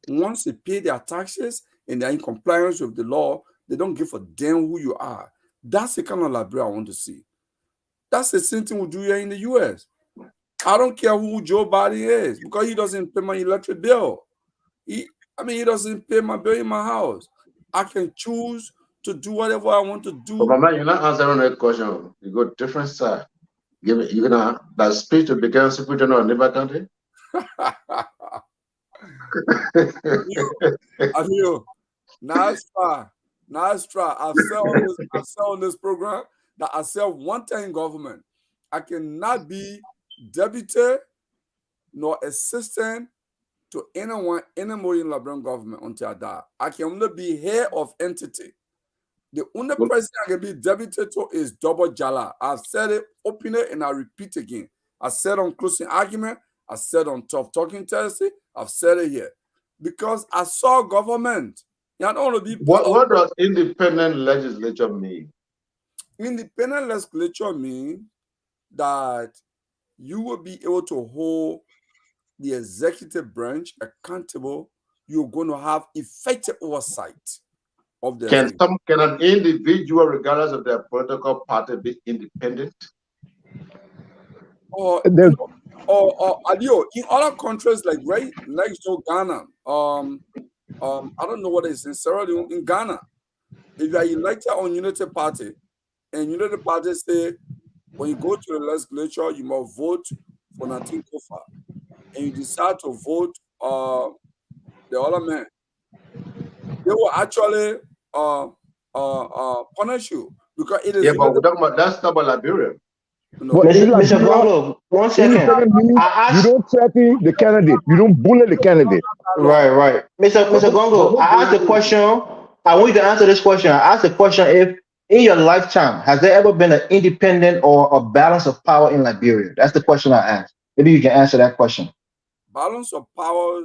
Once they pay their taxes and they're in compliance with the law, they don't give a damn who you are. That's the kind of Liberia I want to see. That's the same thing we do here in the US. I don't care who Joe Biden is because he doesn't pay my electric bill. He doesn't pay my bill in my house. I can choose to do whatever I want to do. But man, you're not answering that question. You go different side. You're gonna that speech to become Secretary General of Neighbor country. Nice try. I've said on this program that I said one time in government, I cannot be deputy nor assistant to anyone anymore in Liberian government until I die. I can only be head of entity. The only person I can be deputy to is Double Jala. I've said it openly and I repeat again. I said on closing argument, I said on tough talking Thursday, I've said it here. Because I saw government. I don't want to be what does independent legislature mean? Independent legislature means that you will be able to hold the executive branch accountable. You're going to have effective oversight of the Can an individual, regardless of their political party, be independent? Or in other countries like Ghana, I don't know what it is in Sierra Leone, in Ghana, if you are elected on Unity Party, and Unity Party say when you go to the legislature, you must vote for Natin Kofa, and you decide to vote the other man, they will actually punish you because it is. Yeah, but we're talking about that's not about Liberia. No. Mr. Gongo, 1 second. You don't threaten the candidate. You don't bully the candidate. Right. Mr. Gongo, I asked the question. I want you to answer this question. I asked the question if in your lifetime, has there ever been an independent or a balance of power in Liberia? That's the question I asked. Maybe you can answer that question. Balance of power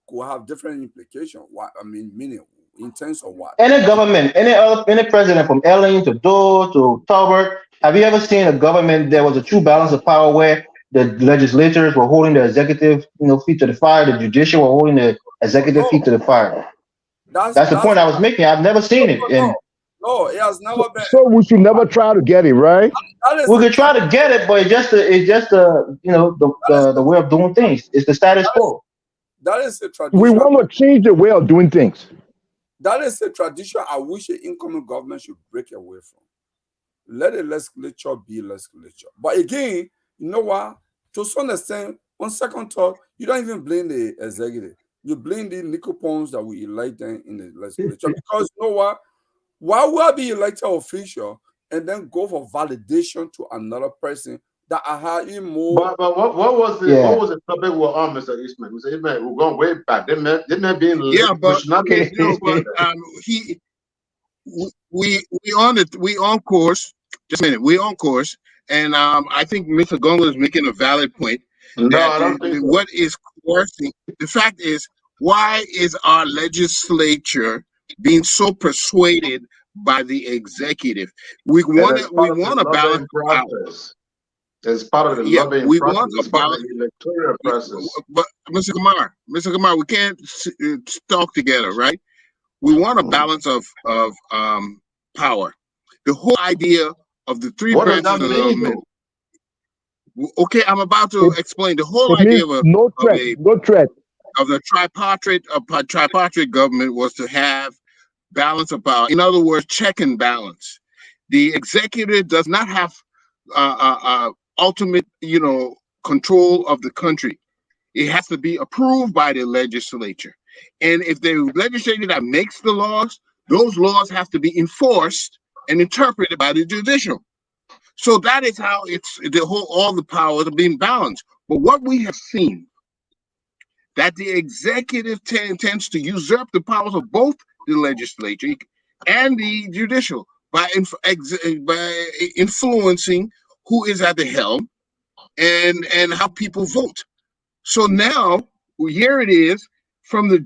could have different implications. Meaning in terms of what? Any government, any president from Ellen to Doe to Talbot, have you ever seen a government there was a true balance of power where the legislators were holding the executive, feet to the fire, the judicial were holding the executive feet to the fire? That's the point I was making. I've never seen it. No, it has never been. So we should never try to get it, right? We could try to get it, but it's just the way of doing things. It's the status quo. That is a tradition. We want to change the way of doing things. That is a tradition I wish the incoming government should break away from. Let the legislature be legislature. But again, you know what? To some extent, on second thought, you don't even blame the executive. You blame the Nicopons that we elect them in the legislature. Because you know what? Why would I be elected official and then go for validation to another person that I had even more? But what was the topic we're on, Mr. Eastman? Mr. Eastman, we're going way back. Didn't that be in we on course. Just a minute, we on course, and I think Mr. Gongo is making a valid point. No, I don't think so. What is coercing? The fact is, why is our legislature being so persuaded by the executive? We want a balance process. It's part of the lobbying process. It's part of the electoral process. But Mr. Kamar, we can't talk together, right? We want a balance of power. The whole idea of the three branches of government. Okay, I'm about to explain the whole idea of the tripartite government was to have balance of power. In other words, check and balance. The executive does not have ultimate, control of the country. It has to be approved by the legislature. And if the legislature that makes the laws, those laws have to be enforced and interpreted by the judicial. So that is how all the powers are being balanced. But what we have seen, that the executive tends to usurp the powers of both the legislature and the judicial by influencing who is at the helm and how people vote. So now here it is from the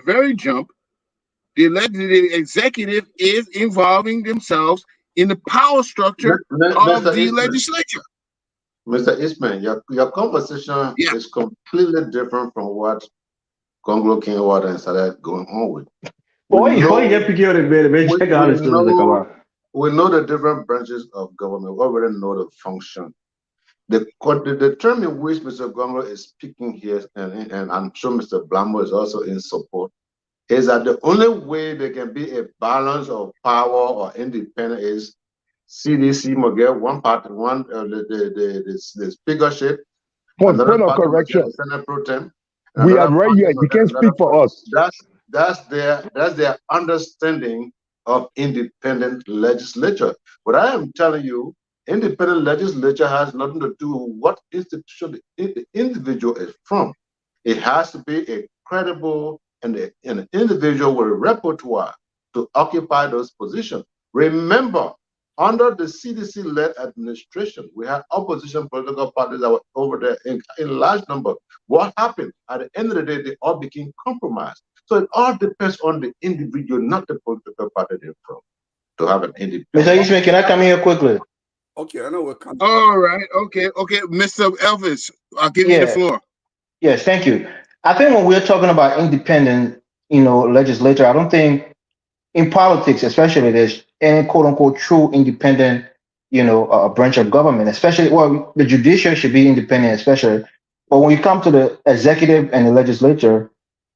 very jump, the executive is involving themselves in the power structure of the legislature. Mr. Eastman, your conversation is completely different from what Congo came out and started going on with. We know the different branches of government. We already know the function. The term in which Mr. Gongo is speaking here, and I'm sure Mr. Blamo is also in support, is that the only way there can be a balance of power or independence is CDC will get one part, the speakership. Point of correction. Senate Pro-Temp. We are right here. You can't speak for us. That's their understanding of independent legislature. But I am telling you, independent legislature has nothing to do with what institution the individual is from. It has to be a credible and an individual with a repertoire to occupy those positions. Remember, under the CDC-led administration, we had opposition political parties that were over there in large number. What happened? At the end of the day, they all became compromised. So it all depends on the individual, not the political party they're from, to have an independent. Mr. Eastman, can I come here quickly? Okay, I know we're coming. All right, okay, Mr. Elvis, I'll give you the floor. Yes, thank you. I think when we're talking about independent, legislature, I don't think in politics, especially, there's any quote unquote true independent, branch of government, especially, well, the judiciary should be independent, especially. But when you come to the executive and the legislature,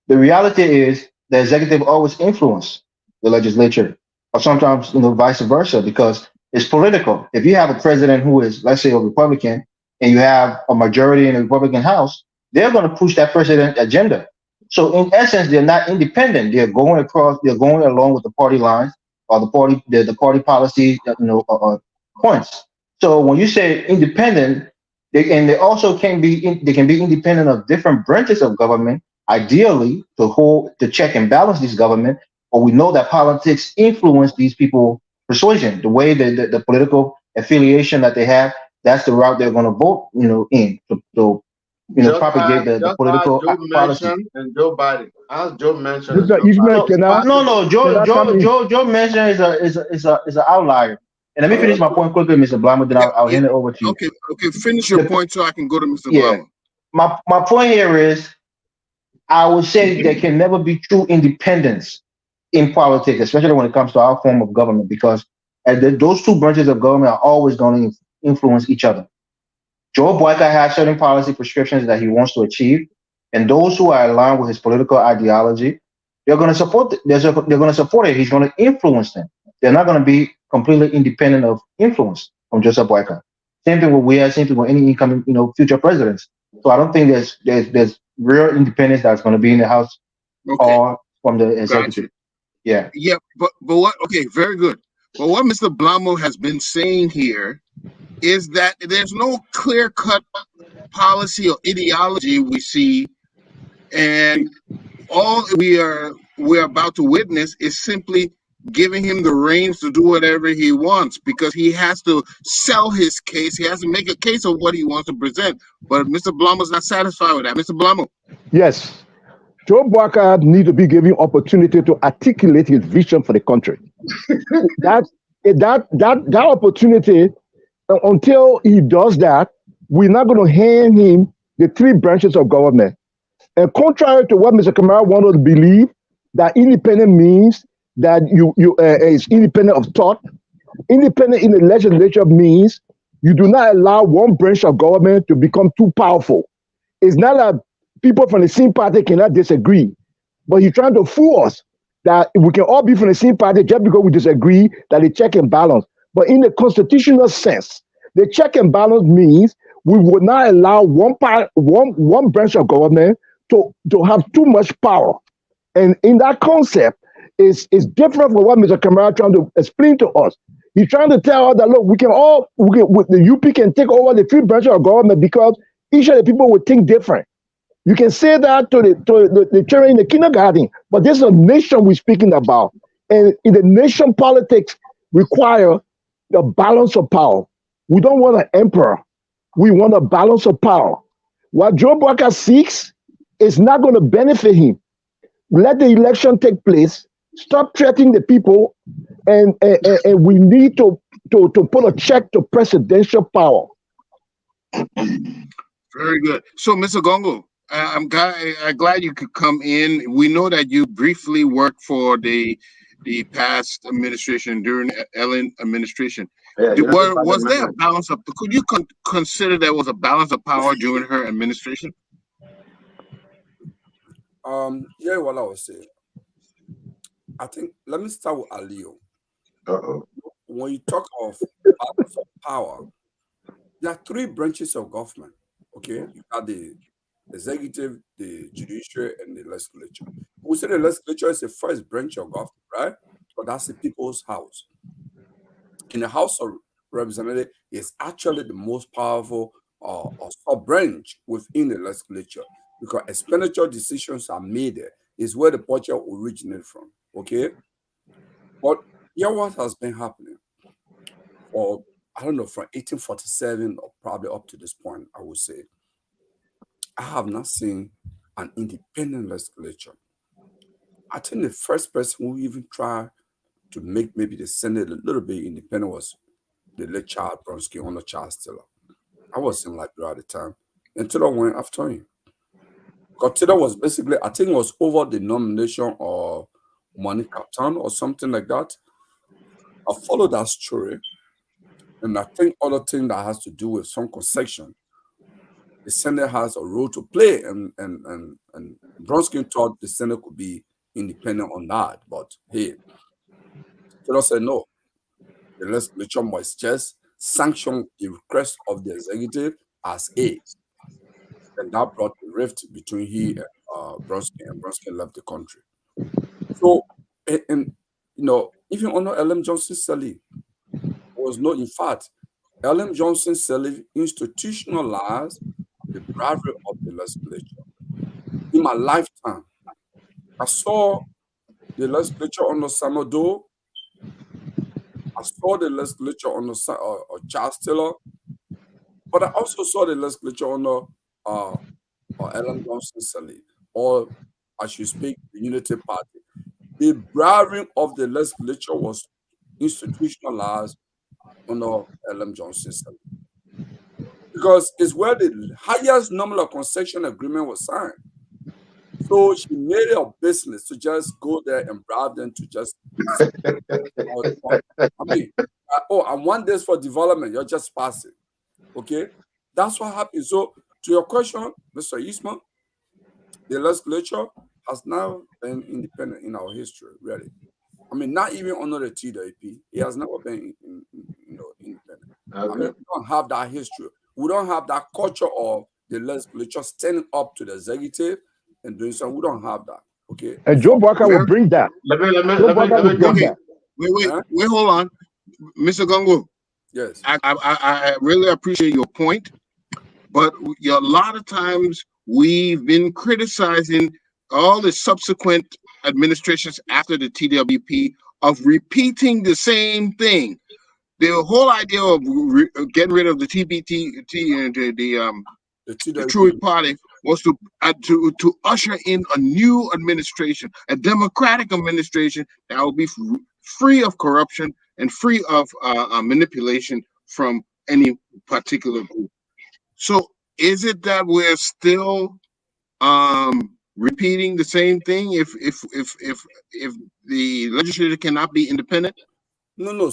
the reality is the executive always influence the legislature, or sometimes, vice versa, because it's political. If you have a president who is, let's say, a Republican, and you have a majority in the Republican House, they're going to push that president agenda. So in essence, they're not independent. They're going along with the party lines or the party policy, points. So when you say independent, they can be independent of different branches of government, ideally to check and balance this government. But we know that politics influence these people persuasion, the way the political affiliation that they have, that's the route they're going to vote, in to propagate the political policy. And Joe Biden, as Joe mentioned, Joe Manchin is an outlier. And let me finish my point quickly, Mr. Blamo, then I'll hand it over to you. Okay, finish your point so I can go to Mr. Blamo. My point here is, I would say there can never be true independence in politics, especially when it comes to our form of government, because those two branches of government are always going to influence each other. Joe Boakai has certain policy prescriptions that he wants to achieve, and those who are aligned with his political ideology, they're going to support. They're going to support it. He's going to influence them. They're not going to be completely independent of influence from Joseph Boakai. Same thing with Weah. Same thing with any incoming, future presidents. So I don't think there's real independence that's going to be in the House or from the executive. Gotcha. Yeah, but what? Okay, very good. But what Mr. Blamo has been saying here is that there's no clear-cut policy or ideology we see, and all we're about to witness is simply giving him the reins to do whatever he wants, because he has to sell his case. He has to make a case of what he wants to present. But Mr. Blamo's not satisfied with that. Mr. Blamo. Yes. Joe Boakai needs to be given opportunity to articulate his vision for the country. that opportunity, until he does that, we're not going to hand him the three branches of government. And contrary to what Mr. Kamara wanted to believe, that independent means that is independent of thought. Independent in the legislature means you do not allow one branch of government to become too powerful. It's not that people from the same party cannot disagree, but he's trying to fool us that we can all be from the same party just because we disagree, that the check and balance. But in the constitutional sense, the check and balance means we would not allow one branch of government to have too much power. And in that concept, is different from what Mr. Kamara trying to explain to us. He's trying to tell us that, look, the UP can take over the three branches of government because each of the people will think different. You can say that to the children in the kindergarten, but this is a nation we're speaking about. And in the nation, politics require the balance of power. We don't want an emperor. We want a balance of power. What Joe Boakai seeks is not going to benefit him. Let the election take place. Stop threatening the people, and we need to put a check to presidential power. Very good. So, Mr. Gongo, I'm glad you could come in. We know that you briefly worked for the past administration during Ellen administration. Yeah, Was there a balance of? Could you consider there was a balance of power during her administration? Yeah, what I was saying. I think let me start with Alio. Uh-oh. When you talk of balance of power, there are three branches of government. Okay, you have the executive, the judiciary, and the legislature. We say the legislature is the first branch of government, right? But that's the people's house. In the House of Representatives, is actually the most powerful sub branch within the legislature because expenditure decisions are made there. Is where the budget originated from. Okay, but here what has been happening for I don't know from 1847 or probably up to this point, I would say I have not seen an independent legislature. I think the first person who even tried to make maybe the Senate a little bit independent was the late Charles Bronski under Charles Taylor. I was in Liberia at the time, and Taylor went after him. Because Taylor was basically, I think it was over the nomination of Monica Town or something like that. I followed that story, and I think other thing that has to do with some concession. The Senate has a role to play, and Bronski thought the Senate could be independent on that, but hey, Taylor said no. The legislature must just sanction the request of the executive as is. And that brought the rift between he and Bronski, and Bronski left the country. So, and you know, even under L.M. Johnson Sirleaf, was no, in fact, L.M. Johnson Sirleaf institutionalized the bravery of the legislature. In my lifetime, I saw the legislature under Samuel Doe. I saw the legislature under Charles Taylor, but I also saw the legislature under L.M. Johnson Sirleaf, or as you speak, the Unity Party. The bravery of the legislature was institutionalized under L.M. Johnson Sirleaf because it's where the highest nominal concession agreement was signed. So she made it a business to just go there and bribe them to just. I mean, I want this for development. You're just passing. Okay, that's what happened. So, to your question, Mr. Eastman, the legislature has now been independent in our history, really. I mean, not even under the TWP. It has never been, independent. Okay. I mean, we don't have that history. We don't have that culture of the legislature standing up to the executive and doing something. We don't have that. Okay. And Joe Boakai will bring that. Let me Wait, hold on, Mr. Gongo. Yes. I really appreciate your point, but a lot of times we've been criticizing all the subsequent administrations after the TWP of repeating the same thing. The whole idea of getting rid of the TBT and the True Party was to usher in a new administration, a democratic administration that will be free of corruption and free of manipulation from any particular group. So, is it that we're still repeating the same thing if the legislature cannot be independent? No.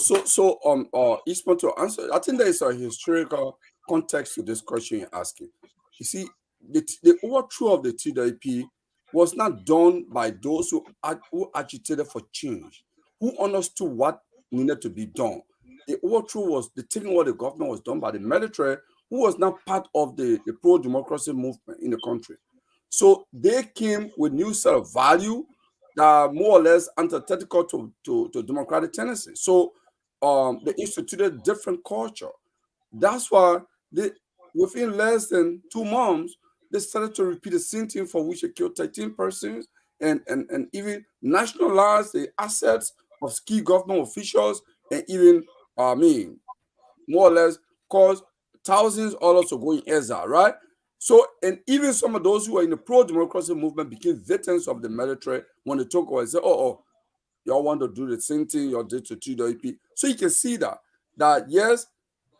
Eastman, to answer, I think there is a historical context to this question you're asking. You see, the overthrow of the TWP was not done by those who agitated for change, who understood what needed to be done. The overthrow was the taking over the government was done by the military, who was not part of the pro-democracy movement in the country. So they came with new set of value that are more or less antithetical to democratic tendencies. So they instituted different culture. That's why within less than 2 months, they started to repeat the same thing for which they killed 13 persons and even nationalized the assets of key government officials and even, more or less caused thousands others to go in exile, right? So, and even some of those who are in the pro-democracy movement became victims of the military when they took over and said, oh, y'all want to do the same thing y'all did to TWP. So you can see that yes,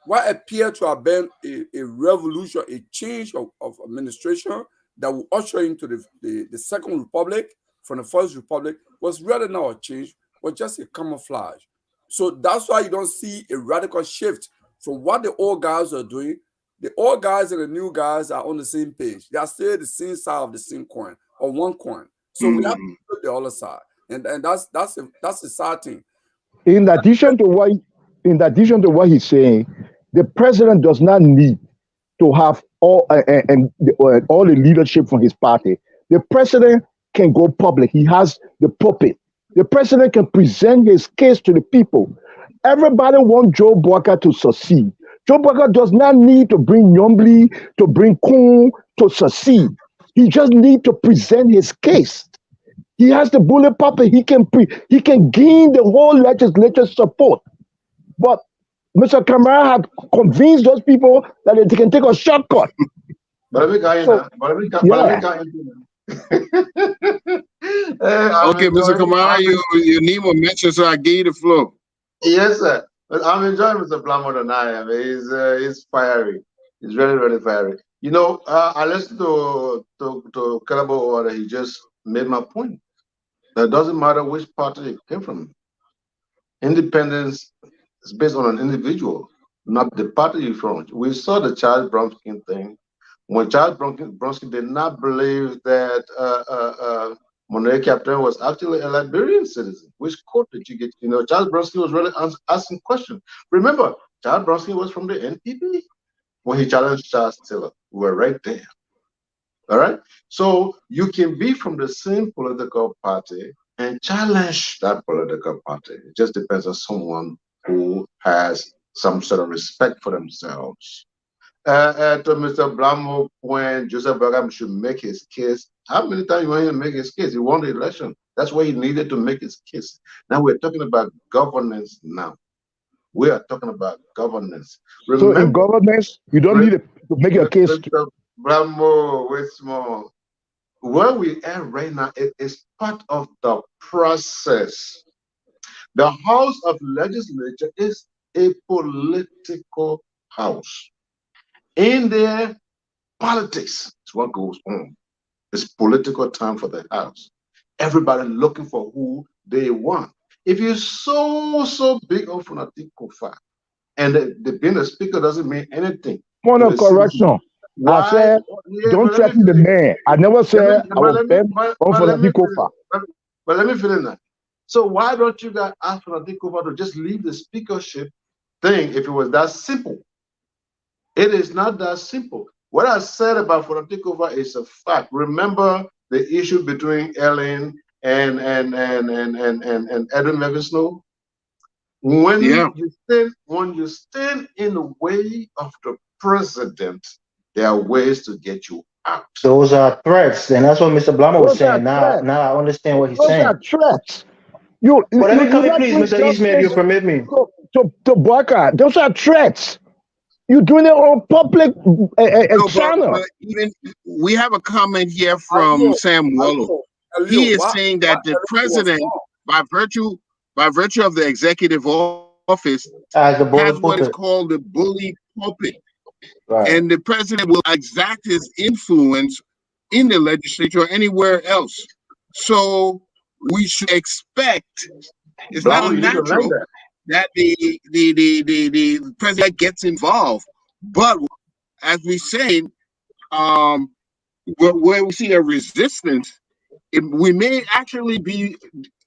what appeared to have been a revolution, a change of administration that will usher into the Second Republic from the First Republic was really not a change, but just a camouflage. So that's why you don't see a radical shift from what the old guys are doing. The old guys and the new guys are on the same page. They are still the same side of the same coin, or one coin. So we have to put the other side. And that's a sad thing. In addition to what he's saying, the president does not need to have all the leadership from his party. The president can go public. He has the puppet. The president can present his case to the people. Everybody wants Joe Boakai to succeed. Joe Boakai does not need to bring Nyombli, to bring Kun to succeed. He just needs to present his case. He has the bullet puppet. He can gain the whole legislature's support. But Mr. Kamara had convinced those people that they can take a shortcut. Okay, Mr. Kamara, your name was mentioned, so I gave you the floor. Yes, sir. But I'm enjoying Mr. Blamo than I am. He's fiery. He's really, really fiery. You know, I listened to Calabo, and he just made my point. That doesn't matter which party it came from. Independence is based on an individual, not the party you're from. We saw the Charles Bronski thing. When Charles Bronski did not believe that Monterey Captain was actually a Liberian citizen. Which court did you get? You know, Charles Bronski was really asking questions. Remember, Charles Bronski was from the NPP when he challenged Charles Taylor. We were right there. All right. So you can be from the same political party and challenge that political party. It just depends on someone who has some sort of respect for themselves. To Mr. Blamo, when Joseph Bergam should make his case, how many times you want him to make his case? He won the election. That's what he needed to make his case. Now we're talking about governance now. We are talking about governance. Remember, so in governance, you don't need to make your case. Mr. Blamo, wait small. Where we are right now, it is part of the process. The House of Legislature is a political house. In there, politics is what goes on. It's political time for the House. Everybody looking for who they want. If you're so big on Funati Kofa, and the being a speaker doesn't mean anything. Point of correction. Why? I said, don't threaten the man. I never said I was bent on Funati Kofa. But let me fill in that. So why don't you guys ask Funati Kofa to just leave the speakership thing if it was that simple? It is not that simple. What I said about Funati Kofa is a fact. Remember the issue between Ellen and Edwin Levinsnow? When you stand in the way of the president, there are ways to get you out. Those are threats, and that's what Mr. Blamo was saying. Now I understand what he's saying. Those are threats. But let me come in, please, Mr. Eastman, if you permit me. To Boakai, those are threats. You're doing it on public channel. But even we have a comment here from Sam Wallow. He is saying that the president, by virtue of the executive office, has what is called the bully pulpit. Right. And the president will exact his influence in the legislature or anywhere else. So we should expect, it's not unnatural that the president gets involved. But as we say, where we see a resistance, we may actually be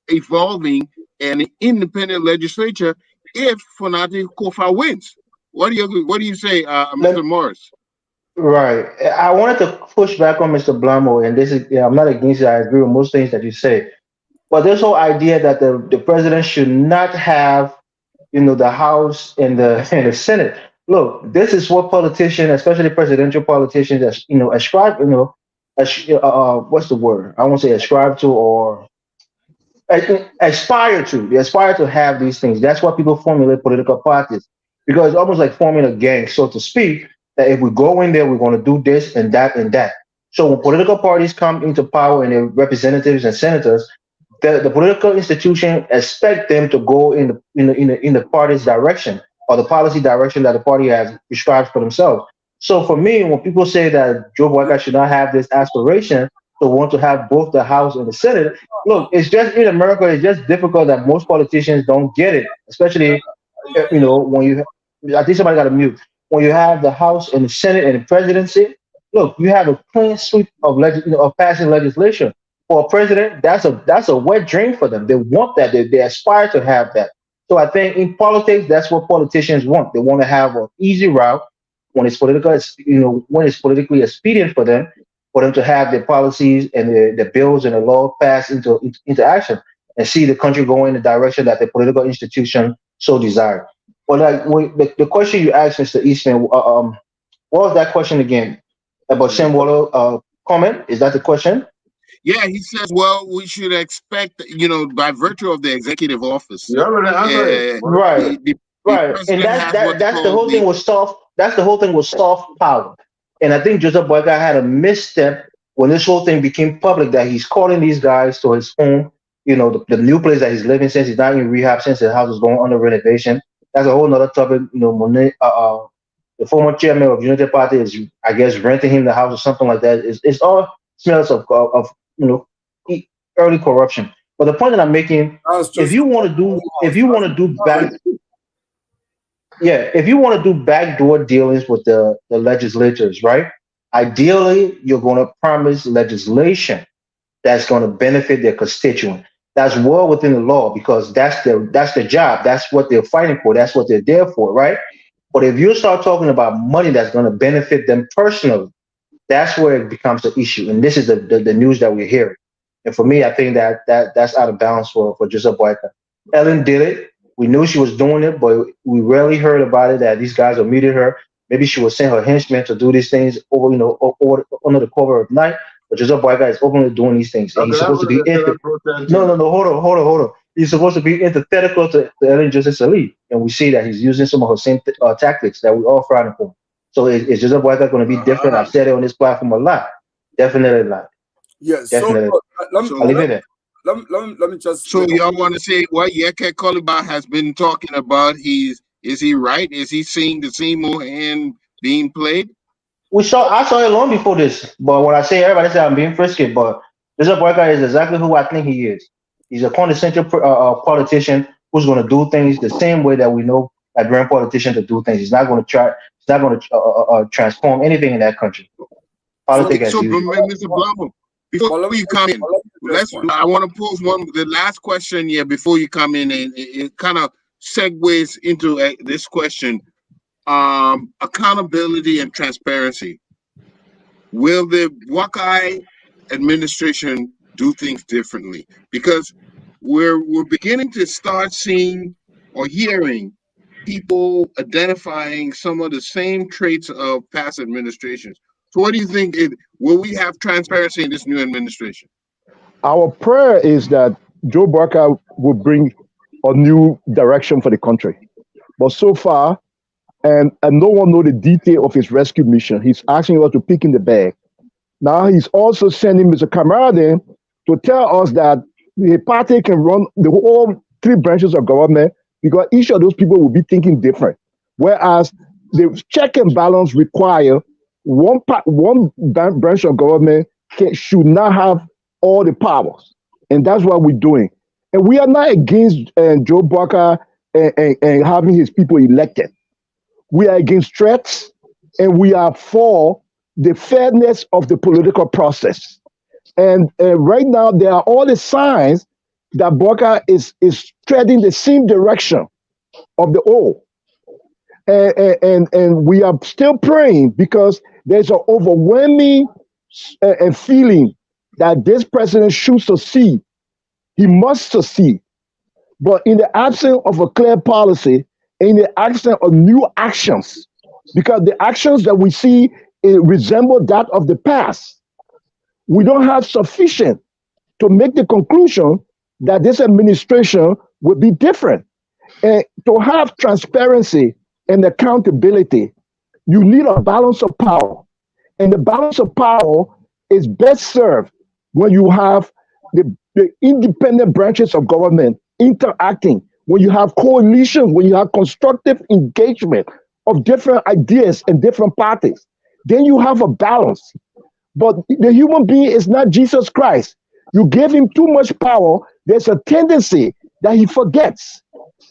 evolving an independent legislature if Funati Kofa wins. What do you say, Mr. Morris? Right. I wanted to push back on Mr. Blamo, and this is I'm not against it. I agree with most things that you say. But this whole idea that the president should not have, the House and the Senate. Look, this is what politicians, especially presidential politicians, ascribe. What's the word? I won't say ascribe to or aspire to. They aspire to have these things. That's why people formulate political parties. because it's almost like forming a gang, so to speak, that if we go in there, we're going to do this and that and that. So when political parties come into power and their representatives and senators, the political institution expect them to go in the party's direction or the policy direction that the party has prescribed for themselves. So for me, when people say that Joe Boyka should not have this aspiration to want to have both the House and the Senate, look, it's just in America, it's just difficult that most politicians don't get it, especially when you. I think somebody got a mute. When you have the House and the Senate and the presidency, look, you have a clean sweep of of passing legislation. For a president, that's a wet dream for them. They want that. They aspire to have that. So I think in politics, that's what politicians want. They want to have an easy route when it's political, when it's politically expedient for them to have their policies and the bills and the law passed into action and see the country go in the direction that the political institution so desire. But like the question you asked, Mr. Eastman, what was that question again? About Shem Waller comment? Is that the question? Yeah, he says, well, we should expect, by virtue of the executive office, You already answered it. Right, the right. And president has what's that's the called whole thing with soft. That's the whole thing with soft power. And I think Joseph Boyka had a misstep when this whole thing became public that he's calling these guys to his home. The new place that he's living since he's not in rehab, since his house is going under renovation. That's a whole nother topic. Monet, the former chairman of Unity Party is, I guess, renting him the house or something like that. It's all smells of early corruption. But the point that I'm making, if you want to do backdoor dealings with the legislators, right? Ideally, you're going to promise legislation that's going to benefit their constituent. That's well within the law because that's their job. That's what they're fighting for. That's what they're there for, right? But if you start talking about money that's going to benefit them personally, that's where it becomes an issue. And this is the news that we're hearing. And for me, I think that's out of balance for Joseph Boyka. Ellen did it. We knew she was doing it, but we rarely heard about it that these guys omitted her. Maybe she would send her henchmen to do these things over under the cover of night. But Joseph Boyka is openly doing these things. And he's supposed to be no, hold on. He's supposed to be antithetical to Ellen Joseph Salih. And we see that he's using some of her same tactics that we all frown upon. So is Joseph Boyka going to be different? I've said it on this platform a lot. Definitely not. Yes. Definitely. Let me just. So y'all want to say what Yeke Koliba has been talking about? Is he right? Is he seeing the same old hand being played? I saw it long before this, but when I say everybody say I'm being frisky, but Joseph Boyka is exactly who I think he is. He's a quintessential politician who's going to do things the same way that we know Liberian politicians to do things. He's not going to transform anything in that country. Politics so Mr. Blamo, before you come in, I want to pose the last question here before you come in, and it kind of segues into this question. Accountability and transparency. Will the Boakai administration do things differently? Because we're beginning to start seeing or hearing people identifying some of the same traits of past administrations. So what do you think? Will we have transparency in this new administration? Our prayer is that Joe Boyka will bring a new direction for the country. But so far, and no one knows the detail of his rescue mission. He's asking us to pick in the bag. Now he's also sending Mr. Camarade to tell us that the party can run the whole three branches of government because each of those people will be thinking different. Whereas the check and balance require one branch of government should not have all the powers. And that's what we're doing. And we are not against Joe Boyka and having his people elected. We are against threats, and we are for the fairness of the political process. And right now, there are all the signs that Boyka is treading the same direction of the old. And we are still praying because there's an overwhelming feeling that this president should succeed. He must succeed. But in the absence of a clear policy, in the absence of new actions, because the actions that we see resemble that of the past, we don't have sufficient to make the conclusion that this administration would be different. And to have transparency and accountability. You need a balance of power. And the balance of power is best served when you have the independent branches of government interacting, when you have coalitions, when you have constructive engagement of different ideas and different parties. Then you have a balance. But the human being is not Jesus Christ. You give him too much power, there's a tendency that he forgets.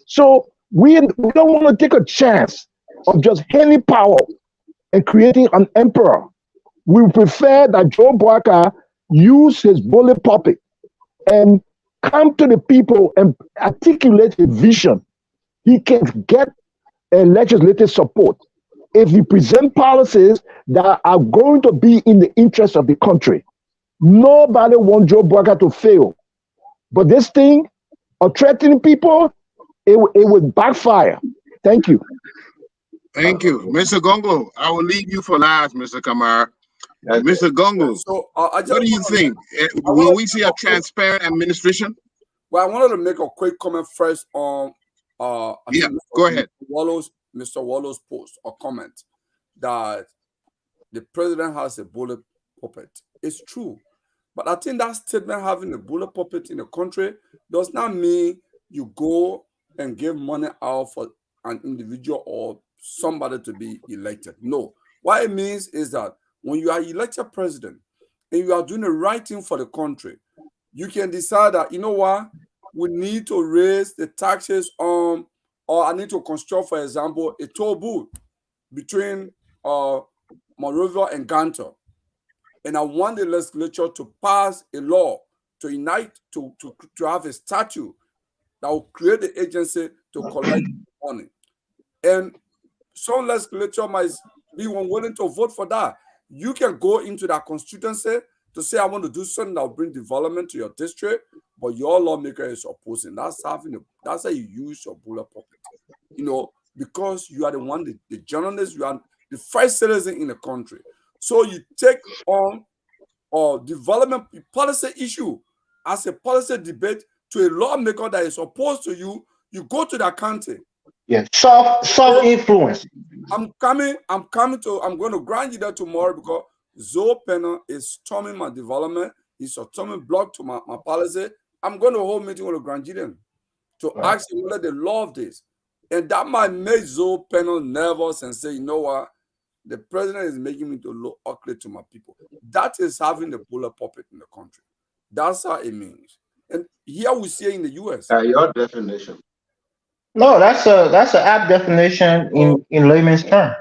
So we don't want to take a chance of just handing power and creating an emperor. We prefer that Joe Boakai use his bullet puppet and come to the people and articulate a vision. He can get a legislative support if he present policies that are going to be in the interest of the country. Nobody wants Joe Boakai to fail. But this thing of threatening people, it would backfire. Thank you. Thank you. Mr. Gongo, I will leave you for last, Mr. Kamar. Mr. Gongo, So what do you think? Will we see a transparent administration? Well, I wanted to make a quick comment first on Yeah, go ahead. Mr. Wallow's post or comment that the president has a bullet puppet. It's true. But I think that statement, having a bullet puppet in the country, does not mean you go and give money out for an individual or somebody to be elected. No. What it means is that when you are elected president and you are doing the right thing for the country, you can decide that, you know what, we need to raise the taxes on, or I need to construct, for example, a toll booth between Monrovia and Gantor. And I want the legislature to pass a law to unite, to have a statute that will create the agency to collect money. And some legislature might be unwilling to vote for that. You can go into that constituency to say, I want to do something that will bring development to your district, but your lawmaker is opposing. That's how you use your bullet puppet. You know, because you are the one, the journalist, you are the first citizen in the country. So you take on development policy issue as a policy debate to a lawmaker that is opposed to you. You go to that county. Yeah, soft influence. I'm going to grind you there tomorrow because Zoe Penner is storming my development. He's a storming block to my policy. I'm going to hold meeting with the Grand Jury to ask him whether they love this. And that might make Zoe Penner nervous and say, you know what? The president is making me to look ugly to my people. That is having the bullet puppet in the country. That's how it means. And here we see in the US. Your definition. No, that's an apt definition in layman's term.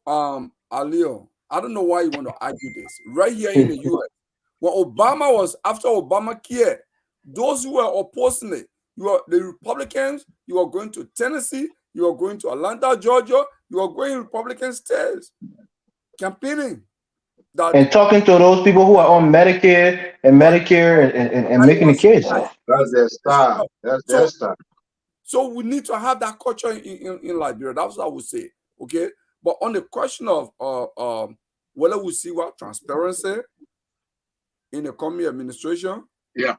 Alio, I don't know why you want to argue this. Right here in the US, when Obama was after Obamacare, those who were opposing it, you are the Republicans, you are going to Tennessee, you are going to Atlanta, Georgia, you are going Republican states, campaigning. And talking to those people who are on Medicare and making the case. That's their style. That's their style. So we need to have that culture in Liberia. That's what I would say. Okay. But on the question of whether we see what transparency in the coming administration. Yeah.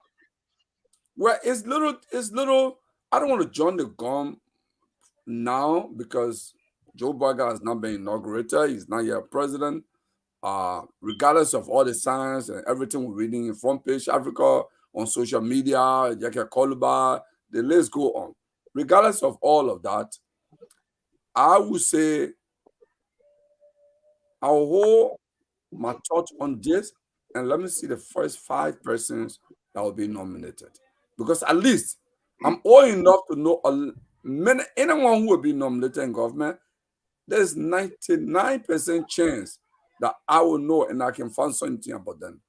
Well, it's little. I don't want to join the gun now because Joe Boakai has not been inaugurated. He's not yet president. Regardless of all the science and everything we're reading in Front Page Africa, on social media, Yaka Koluba, the list go on. Regardless of all of that, I would say I'll hold my thought on this and let me see the first 5 persons that will be nominated. Because at least I'm old enough to know anyone who will be nominated in government, there's 99% chance that I will know and I can find something about them.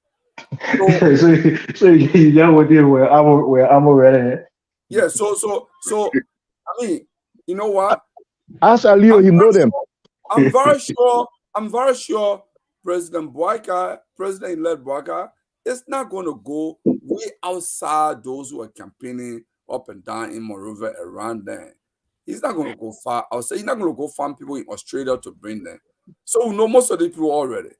So you know what where I'm already. Yeah, so I mean, you know what? Ask Alio, he know them. I'm very sure President Boakai, President-elect Boakai, is not going to go way outside those who are campaigning up and down in Monrovia around there. He's not going to go far outside. He's not going to go find people in Australia to bring them. So we know most of the people already.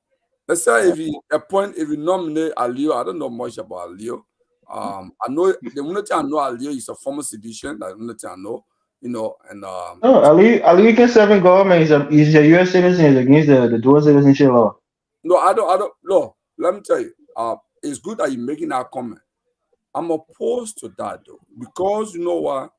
Let's say if he nominate Alio, I don't know much about Alio. I know the only thing I know Alio is a former sedition. That's the only thing I know. you know, and No, Ali can serve in government. He's a U.S. citizen. He's against the dual citizenship law. no, I don't. No, let me tell you. It's good that you're making that comment. I'm opposed to that though, because you know what?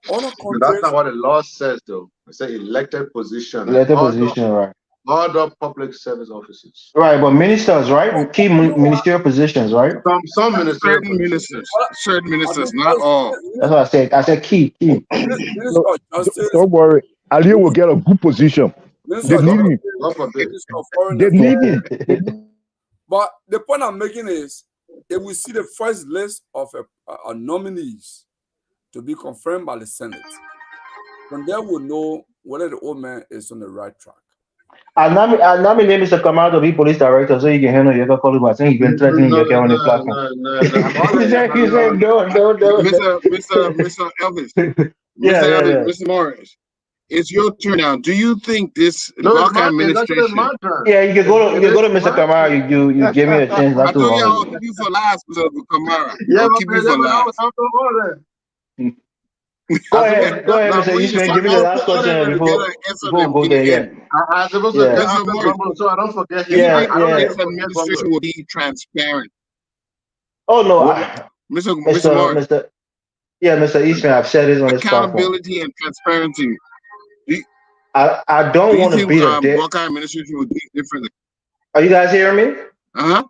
Other That's countries, not what the law says, though. It says elected position and Elected position, right? other public service offices. Right, but ministers, no, right? Key you know what? ministerial positions, right? Some ministerial Certain positions. ministers, Other, certain I ministers, think not all. That's what I said. I said key. Minister No, of Justice, don't worry. Ali will get a good position. Minister They of need God, him. Justice, God forbid. Minister of Foreign They Affairs. need him. But the point I'm making is, if we see the first list of nominees to be confirmed by the Senate, from there we'll know whether the old man is on the right track. I nominate Mr. Kamal to be police director so he can handle your calling. I think he's been threatening No, your on the no, platform. no, no. I'm already He said, no. Mr. Elvis, Yeah. Mr. Morris, it's your turn now. Do you think this no, Boakai it's actually administration? my turn. Yeah, you can It go to is Mr. my Kamal. turn. You gave me a chance I not too know long y'all ago. keep you for last, Mr. Kamara. Yeah, I'll but keep you for last. I'm the order. Go I'm supposed to ahead, get Now, Mr. when you Eastman. say Give me the out last the order, question to get before an answer we them go in the there. end. I'm supposed to Yeah, answer Mr. Morris, Bumble, so I don't forget do him. you yeah, think I don't yeah. this ever forget Bumble. administration will be transparent? Oh no, What? Mr. Morris, Mr. Eastman. I've said this on this platform. accountability and transparency. Do you, I do don't you want to think beat a dead. Boakai administration will do differently? Are you guys hearing me? Uh-huh.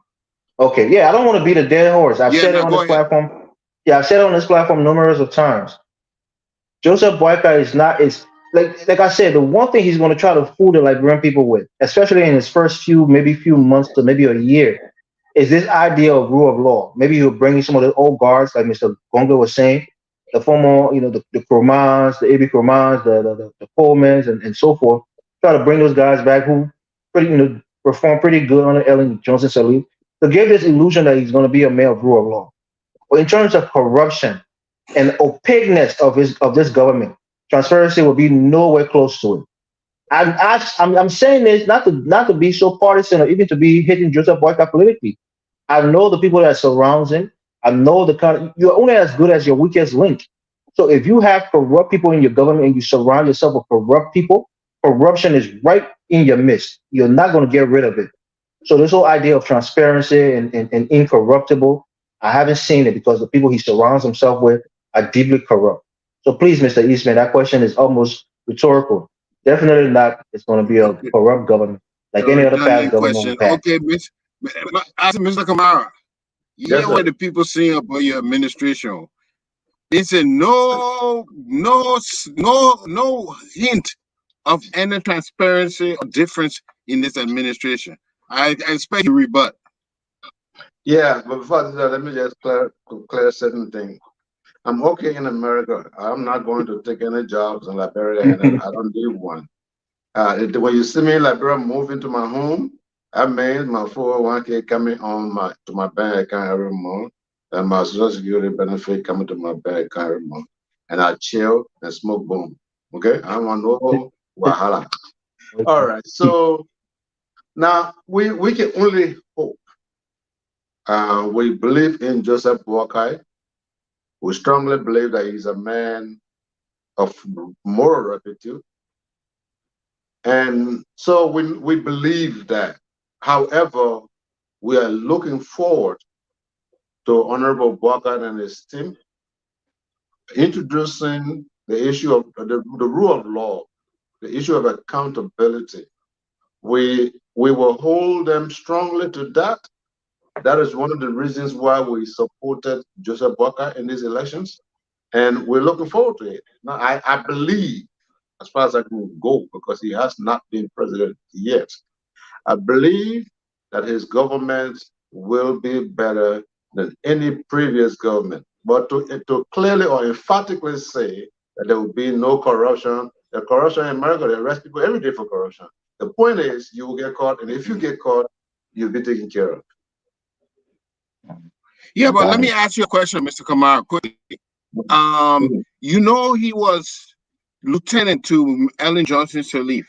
Okay, yeah, I don't want to beat a dead horse. I've Yeah, said it now on go this ahead. platform. Yeah, I've said it on this platform numerous of times. Joseph Boyka is not is like I said, the one thing he's going to try to fool the Liberian people with, especially in his first few months to maybe a year, is this idea of rule of law. Maybe he'll bring in some of the old guards, like Mr. Gonga was saying, the former, the Kromans, the AB Kromans, the Colemans, and so forth. Try to bring those guys back who pretty, perform pretty good under Ellen Johnson Sirleaf to give this illusion that he's going to be a man of rule of law. But in terms of corruption and opaqueness of this government, transparency will be nowhere close to it. I'm saying this not to be so partisan or even to be hitting Joseph Boyka politically. I know the people that surrounds him. I know you're only as good as your weakest link. So if you have corrupt people in your government and you surround yourself with corrupt people, corruption is right in your midst. You're not going to get rid of it. So this whole idea of transparency and incorruptible, I haven't seen it because the people he surrounds himself with are deeply corrupt. So please, Mr. Eastman, that question is almost rhetorical. Definitely not. It's going to be a corrupt government like any other past Redundant government question. we've had. Okay, ask Mr. Kamara. Yes, Yeah, sir. what the people saying about your administration? They said no hint of any transparency or difference in this administration. I expect you rebut. Yeah, but before I do that, let me just clear certain things. I'm okay in America. I'm not going to take any jobs in Liberia, and I don't need one. When you see me in Liberia move into my home, that means my 401k coming to my bank account every month, and my Social Security benefit coming to my bank account every month, and I chill and smoke boom. Okay, I don't want no wahala. All right, so now we can only hope. We believe in Joseph Boakai. We strongly believe that he's a man of moral repute. And so we believe that. However, we are looking forward to Honorable Boakai and his team introducing the issue of the rule of law, the issue of accountability. We will hold them strongly to that. That is one of the reasons why we supported Joseph Boakai in these elections. And we're looking forward to it. Now, I believe, as far as I can go, because he has not been president yet, I believe that his government will be better than any previous government. But to clearly or emphatically say that there will be no corruption, the corruption in America, they arrest people every day for corruption. The point is, you will get caught, and if you get caught, you'll be taken care of. Yeah, but let me ask you a question, Mr. Kamara, quickly. He was lieutenant to Ellen Johnson Sirleaf,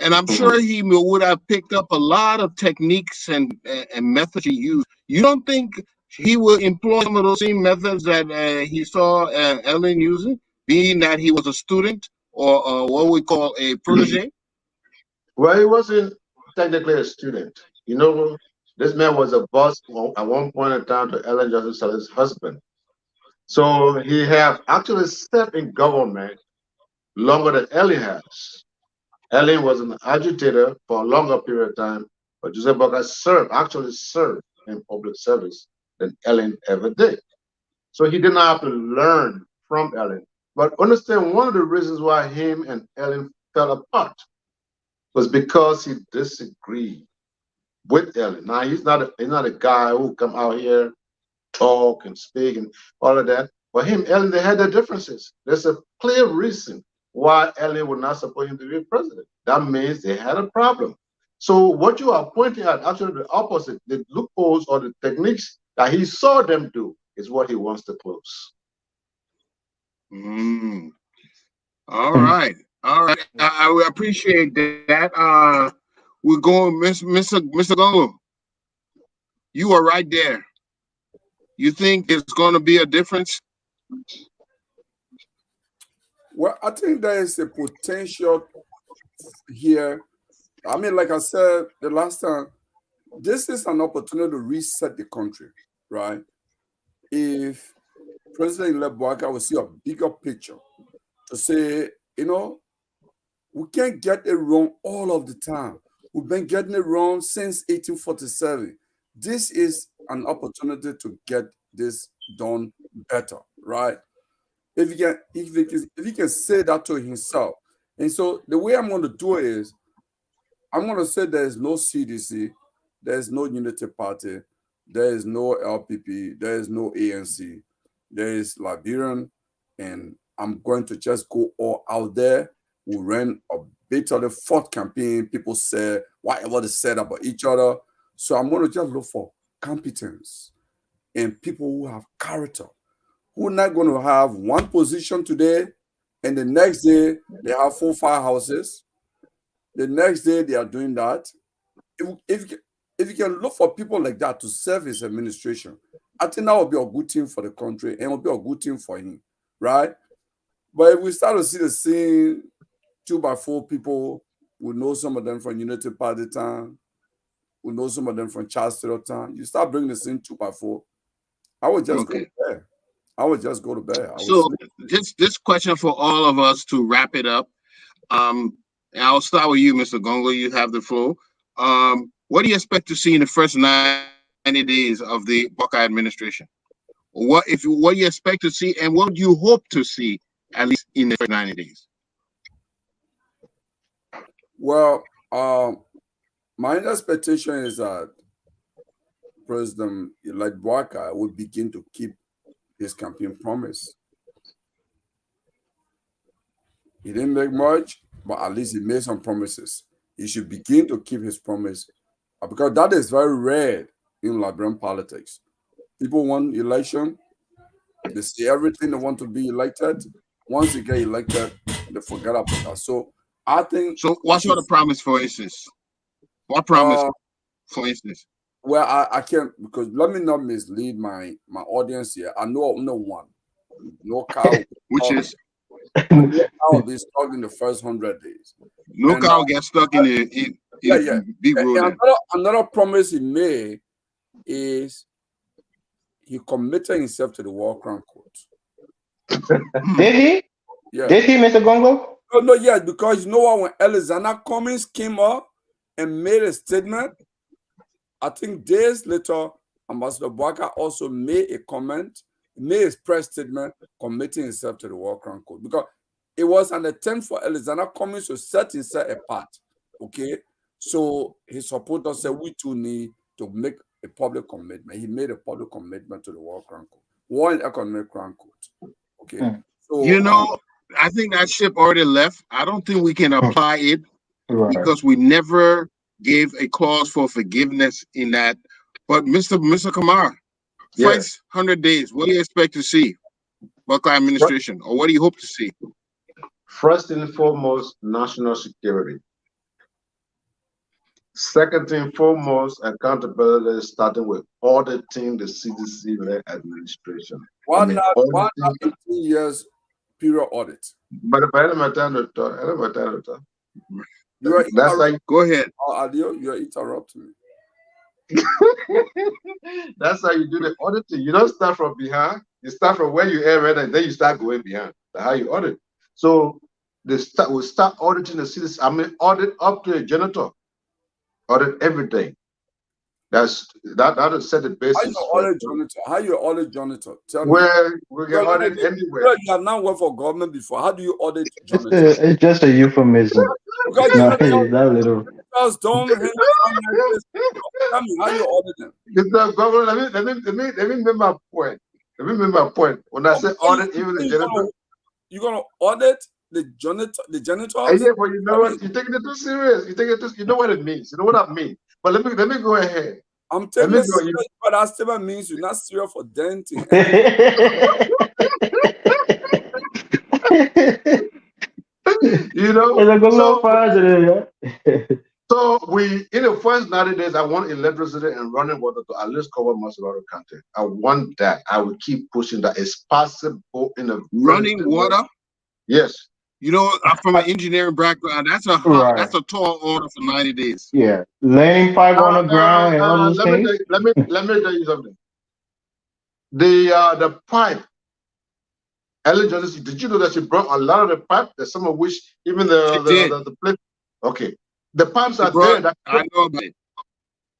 and I'm sure he would have picked up a lot of techniques and methods he used. You don't think he will employ some of those same methods that he saw Ellen using? being that he was a student or what we call a protege? Well, he wasn't technically a student. You know, this man was a boss at one point in time to Ellen Johnson Sirleaf's husband. So he have actually stepped in government longer than Ellen has. Ellen was an agitator for a longer period of time, but Joseph Boakai actually served in public service than Ellen ever did. So he did not have to learn from Ellen. But understand one of the reasons why him and Ellen fell apart was because he disagreed with Ellen. Now he's not a guy who come out here, talk and speak and all of that. For him, Ellen, they had their differences. There's a clear reason why Ellen would not support him to be president. That means they had a problem. So what you are pointing at, actually the opposite, the loopholes or the techniques that he saw them do is what he wants to close. All right. I appreciate that. We're going, Mr. Gongo. You are right there. You think there's going to be a difference? Well, I think there is a potential here. I mean, like I said the last time, this is an opportunity to reset the country, right? If President-elect Boakai will see a bigger picture to say, you know, we can't get it wrong all of the time. We've been getting it wrong since 1847. This is an opportunity to get this done better, right? If he can say that to himself. And so the way I'm going to do it is, I'm going to say there is no CDC, there is no Unity Party, there is no LPP, there is no ANC, there is Liberian, and I'm going to just go all out there. We ran a bit of the fourth campaign. People say whatever they said about each other. So I'm going to just look for competence and people who have character, who are not going to have one position today and the next day they have 4-5 houses. The next day they are doing that. If you can look for people like that to serve his administration, I think that will be a good thing for the country and will be a good thing for him, right? But if we start to see the same 2x4 people, we know some of them from Unity Party time, we know some of them from Charles Taylor time. You start bringing the same 2x4, I would just go to bed. I would just go to bed. So this question for all of us to wrap it up. I'll start with you, Mr. Gongo. You have the floor. What do you expect to see in the first 90 days of the Boakai administration? What do you expect to see, and what do you hope to see at least in the first 90 days? Well, my expectation is that President-elect Boakai will begin to keep his campaign promise. He didn't make much, but at least he made some promises. He should begin to keep his promise, because that is very rare in Liberian politics. People want election, they say everything they want to be elected. Once they get elected, they forget about that. So I think. So what sort of promise, for instance? What promise, for instance? Well, I can't, because let me not mislead my audience here. I know one. No cow. Which is? No cow will be stuck in the first 100 days. No cow gets stuck in big road. Another promise he made is he committed himself to the World Crown Court. Did he? Yeah. Did he, Mr. Gongo? No, yes, because you know what? When Alexander Cummings came up and made a statement, I think days later, Ambassador Boakai also made a comment, made his press statement committing himself to the World Crown Court, because it was an attempt for Alexander Cummings to set himself apart. Okay, so his supporters said we too need to make a public commitment. He made a public commitment to the World Crown Court, World Economic Crown Court. Okay, so I think that ship already left. I don't think we can apply it because we never gave a clause for forgiveness in that. But Mr. Kamara, first 100 days, what do you expect to see Boakai administration, or what do you hope to see? First and foremost, national security. Second and foremost, accountability, starting with auditing the CDC-led administration. Why not 18 years period audit. But that's how you, Go ahead. Adio, you are interrupting me. that's how you do the auditing. You don't start from behind. You start from where you are, and then you start going behind. That's how you audit. So we start auditing the cities. I mean, audit up to a janitor. Audit everything. That is set the basis. How you audit janitor? Tell me. Well, we can audit anywhere. You have not worked for government before. How do you audit janitor? It's just a euphemism. Because It's not literal. janitors don't hang around like this. Tell me how you audit them. Let me make my point. Let me make my point. When I say audit, even the janitor, you're gonna audit the janitors. yeah, but you know what? You're taking it too serious. You know what it means. You know what I mean. But let me go ahead. I'm taking it serious, but that still means you're not serious for denting. You know, It's a good little positive, so we in the first 90 days, I want electricity and running water to at least cover most of our country. I want that. I will keep pushing that. It's possible in a Running water. Yes. You know, I'm from an engineering background. That's a tall order for 90 days. Yeah, laying pipe on the ground and all those things. Let me tell you something. The pipe. Ellen Johnson, did you know that she brought a lot of the pipe? There's some of which even the place. Okay, the pipes are there. I know about it.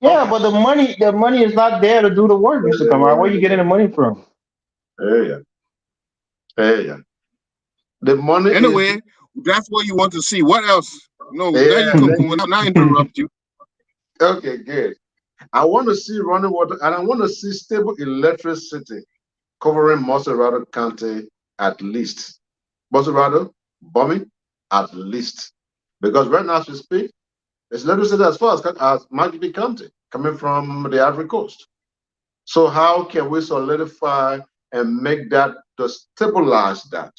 Yeah, but the money is not there to do the work, Mr. Kamara. Where are you getting the money from? Yeah. The money. Anyway, that's what you want to see. What else? No, Yeah. not interrupt you. Okay, good. I want to see running water, and I want to see stable electricity covering Moserado County at least. Moserado, Bombing, at least. Because right now, as we speak, there's electricity as far as Maggie County coming from the Ivory Coast. So how can we solidify and make that to stabilize that?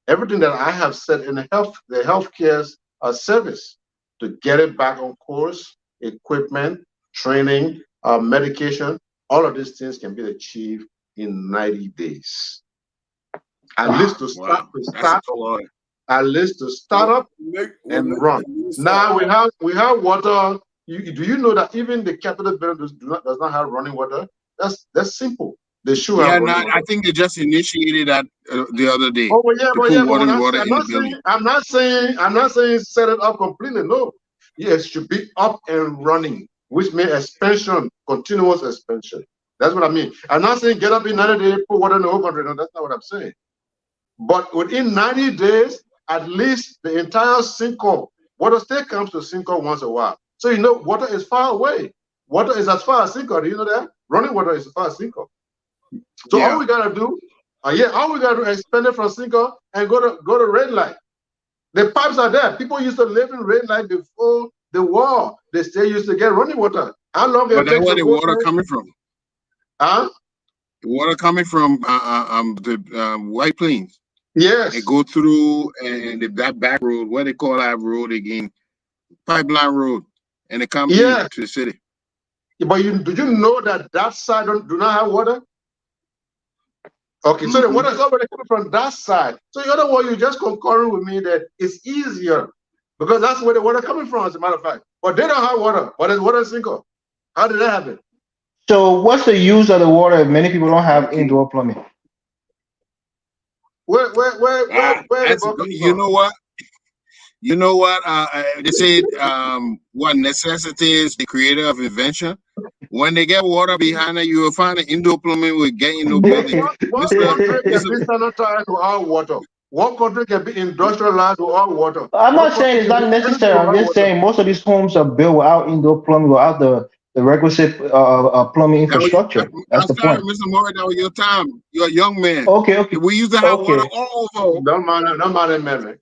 Everything that I have said in the healthcare service to get it back on course, equipment, training, medication, all of these things can be achieved in 90 days. At least to start, at least to start up and run. Now we have water. Do you know that even the capital building does not have running water? That's simple. They should have. I think they just initiated that the other day. Oh I'm not saying set it up completely. No, yes, it should be up and running, which means expansion, continuous expansion. That's what I mean. I'm not saying get up in 90 days, put water in the whole country. No, that's not what I'm saying. But within 90 days, at least the entire sinkhole, water still comes to sinkhole once a while. So you know water is far away. Water is as far as sinkhole. Do you know that? Running water is as far as sinkhole. So all we gotta do, expand it from sinkhole and go to red light. The pipes are there. People used to live in red light before the war. They still used to get running water. How long it takes? Where the water coming from? Huh? The water coming from the White Plains. Yes. They go through and that back road, what they call that road again, Pipeline Road, and they come into the city. Yeah, but do you know that side do not have water? Okay, so the water is already coming from that side. So in other words, you're just concurring with me that it's easier because that's where the water coming from, as a matter of fact. But they don't have water. But there's water in sinkhole. How did that happen? So what's the use of the water if many people don't have indoor plumbing? Where you know what? They say what necessity is the creator of invention. When they get water behind it, you will find an indoor plumbing will get in no building. One country can be sanitized without water. One country can be industrialized without water. I'm not saying it's not necessary. I'm just saying most of these homes are built without indoor plumbing, without the requisite plumbing infrastructure. That's the point. Mr. Murray, that was your time. You're a young man. Okay. We used to have water all over. Don't mind it.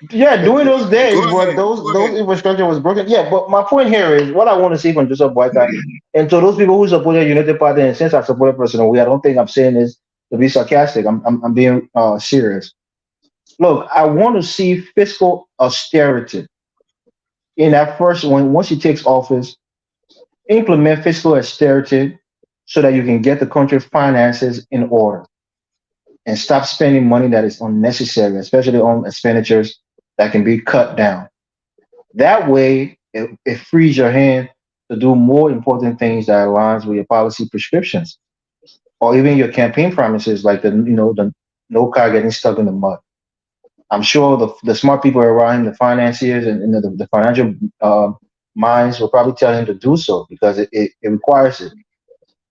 Yeah, during those days, but those infrastructure was broken. Yeah, but my point here is what I want to see from Joseph Boakai, and to those people who support the United Party, and since I support a President Weah, I don't think I'm saying this to be sarcastic. I'm being serious. Look, I want to see fiscal austerity in that first one. Once he takes office, implement fiscal austerity so that you can get the country finances in order. and stop spending money that is unnecessary, especially on expenditures that can be cut down. That way, it frees your hand to do more important things that aligns with your policy prescriptions or even your campaign promises, like the no car getting stuck in the mud. I'm sure the smart people around him, the financiers and the financial minds will probably tell him to do so because it requires it.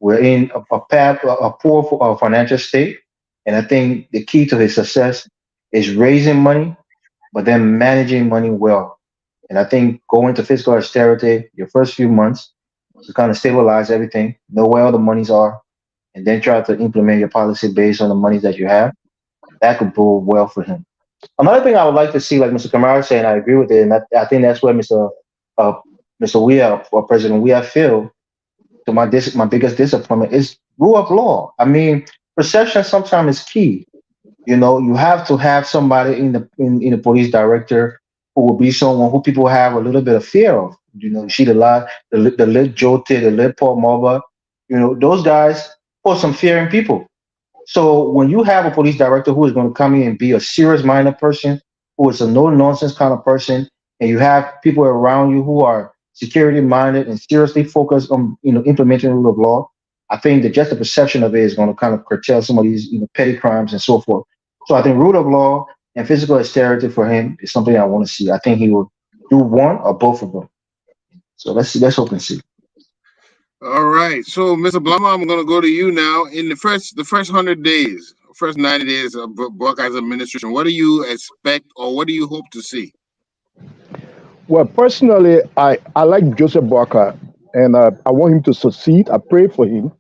We're in a path, a poor financial state, and I think the key to his success is raising money, but then managing money well. And I think going to fiscal austerity your first few months to kind of stabilize everything, know where all the monies are, and then try to implement your policy based on the money that you have. That could bode well for him. Another thing I would like to see, like Mr. Kamara said, and I agree with it, and I think that's where Uh, Mr. Weah or President Weah feel to my biggest disappointment is rule of law. I mean, perception sometimes is key. You know, you have to have somebody in the police director who will be someone who people have a little bit of fear of. You know, you see the lit Jote, the lit Paul Moba, you know, those guys put some fear in people. So when you have a police director who is going to come in and be a serious minded person, who is a no nonsense kind of person, and you have people around you who are security minded and seriously focused on implementing the rule of law, I think that just the perception of it is going to kind of curtail some of these petty crimes and so forth. So I think rule of law and physical austerity for him is something I want to see. I think he will do one or both of them. So let's see. Let's hope and see. All right. So, Mr. Blama, I'm going to go to you now. In the first 100 days, first 90 days of Boakai's administration, what do you expect or what do you hope to see? Well, personally, I like Joseph Boakai, and I want him to succeed. I pray for him.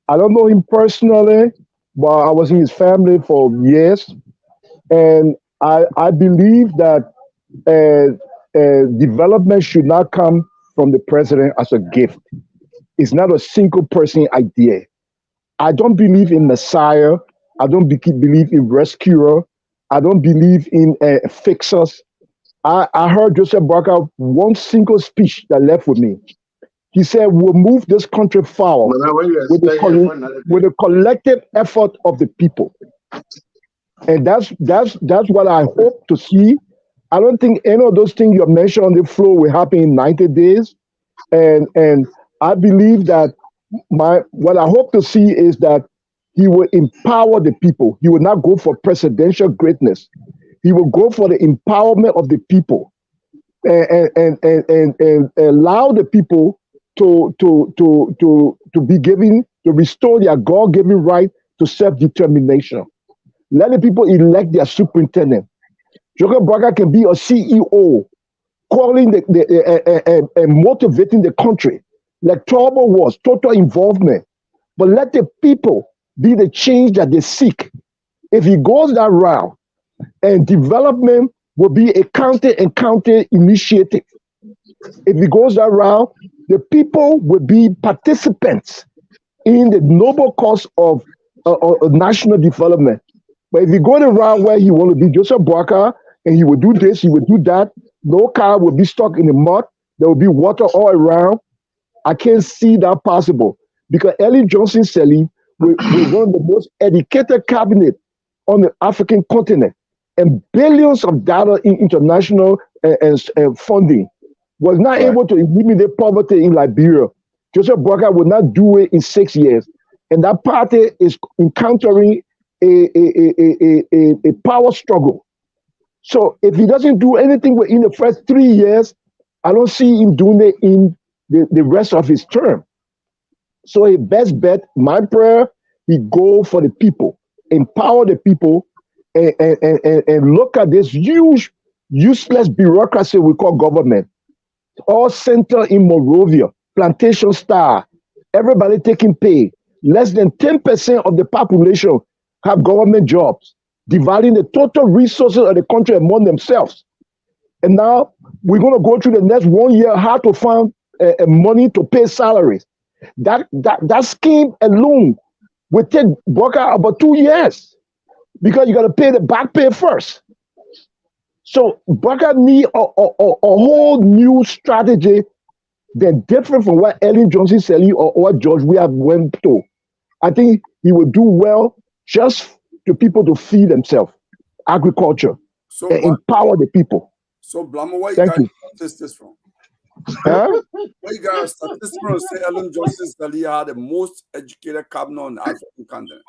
I don't know him personally, but I was in his family for years, and I believe that development should not come from the president as a gift. It's not a single person idea. I don't believe in Messiah. I don't believe in rescuer. I don't believe in fixers. I heard Joseph Boakai one single speech that left with me. He said, "We'll move this country forward with the collective effort of the people," and that's what I hope to see. I don't think any of those things you mentioned on the floor will happen in 90 days, and I believe that what I hope to see is that he will empower the people. He will not go for presidential greatness. He will go for the empowerment of the people and allow the people to be given, to restore their God-given right to self-determination. Let the people elect their superintendent. Joseph Boakai can be a CEO, calling and motivating the country, like Trouble was, total involvement. But let the people be the change that they seek. If he goes that route, and development will be a county initiative. If he goes that route, the people will be participants in the noble cause of national development. But if you go the route where he want to be Joseph Boakai, and he will do this, he will do that, no car will be stuck in the mud, there will be water all around. I can't see that possible because Ellen Johnson Sirleaf will run the most educated cabinet on the African continent, and billions of dollars in international funding was not able to eliminate poverty in Liberia. Joseph Boakai would not do it in 6 years, and that party is encountering a power struggle. So if he doesn't do anything within the first 3 years, I don't see him doing it in the rest of his term. So a best bet, my prayer, he go for the people, empower the people, and look at this huge, useless bureaucracy we call government, all centered in Monrovia, plantation style, everybody taking pay. Less than 10% of the population have government jobs, dividing the total resources of the country among themselves. And now we're going to go through the next 1 year how to find money to pay salaries. That scheme alone will take Boakai about 2 years because you got to pay the back pay first. So Boakai need a whole new strategy that different from what Ellen Johnson Sirleaf or what George Weah went to. I think he will do well just to people to feed themselves, agriculture, So, and empower the people. so Blamo, where you Thank got you. statistics from? Huh? Where you got statistics from? Say Ellen Johnson Sirleaf had the most educated cabinet on the African continent.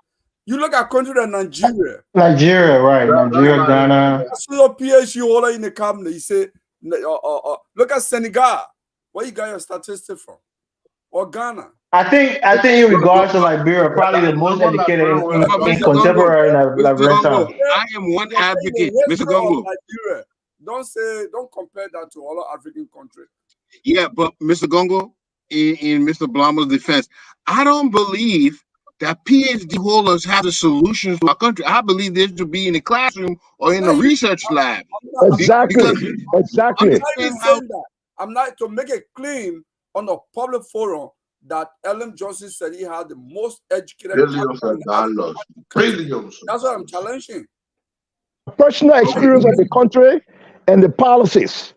You look at country like Nigeria. Nigeria, right? Nigeria, Ghana. I saw your PhD holder in the cabinet. You say, look at Senegal. Where you got your statistics from? Or Ghana? I think in regards to Liberia, probably the most educated in Mr. contemporary Mr. Liberian Gongo, time. I am one advocate. Mr. History of Gongo. Nigeria. Don't compare that to all African countries. Yeah, but Mr. Gongo, in Mr. Blamo's defense, I don't believe that PhD holders have the solutions to our country. I believe they should be in the classroom or in a research lab. Exactly. Exactly. Understand how I'm not to make a claim on a public forum that Ellen Johnson said he had the most educated. Billions of dollars. Billions. That's what I'm challenging. Personal experience of the country and the policies.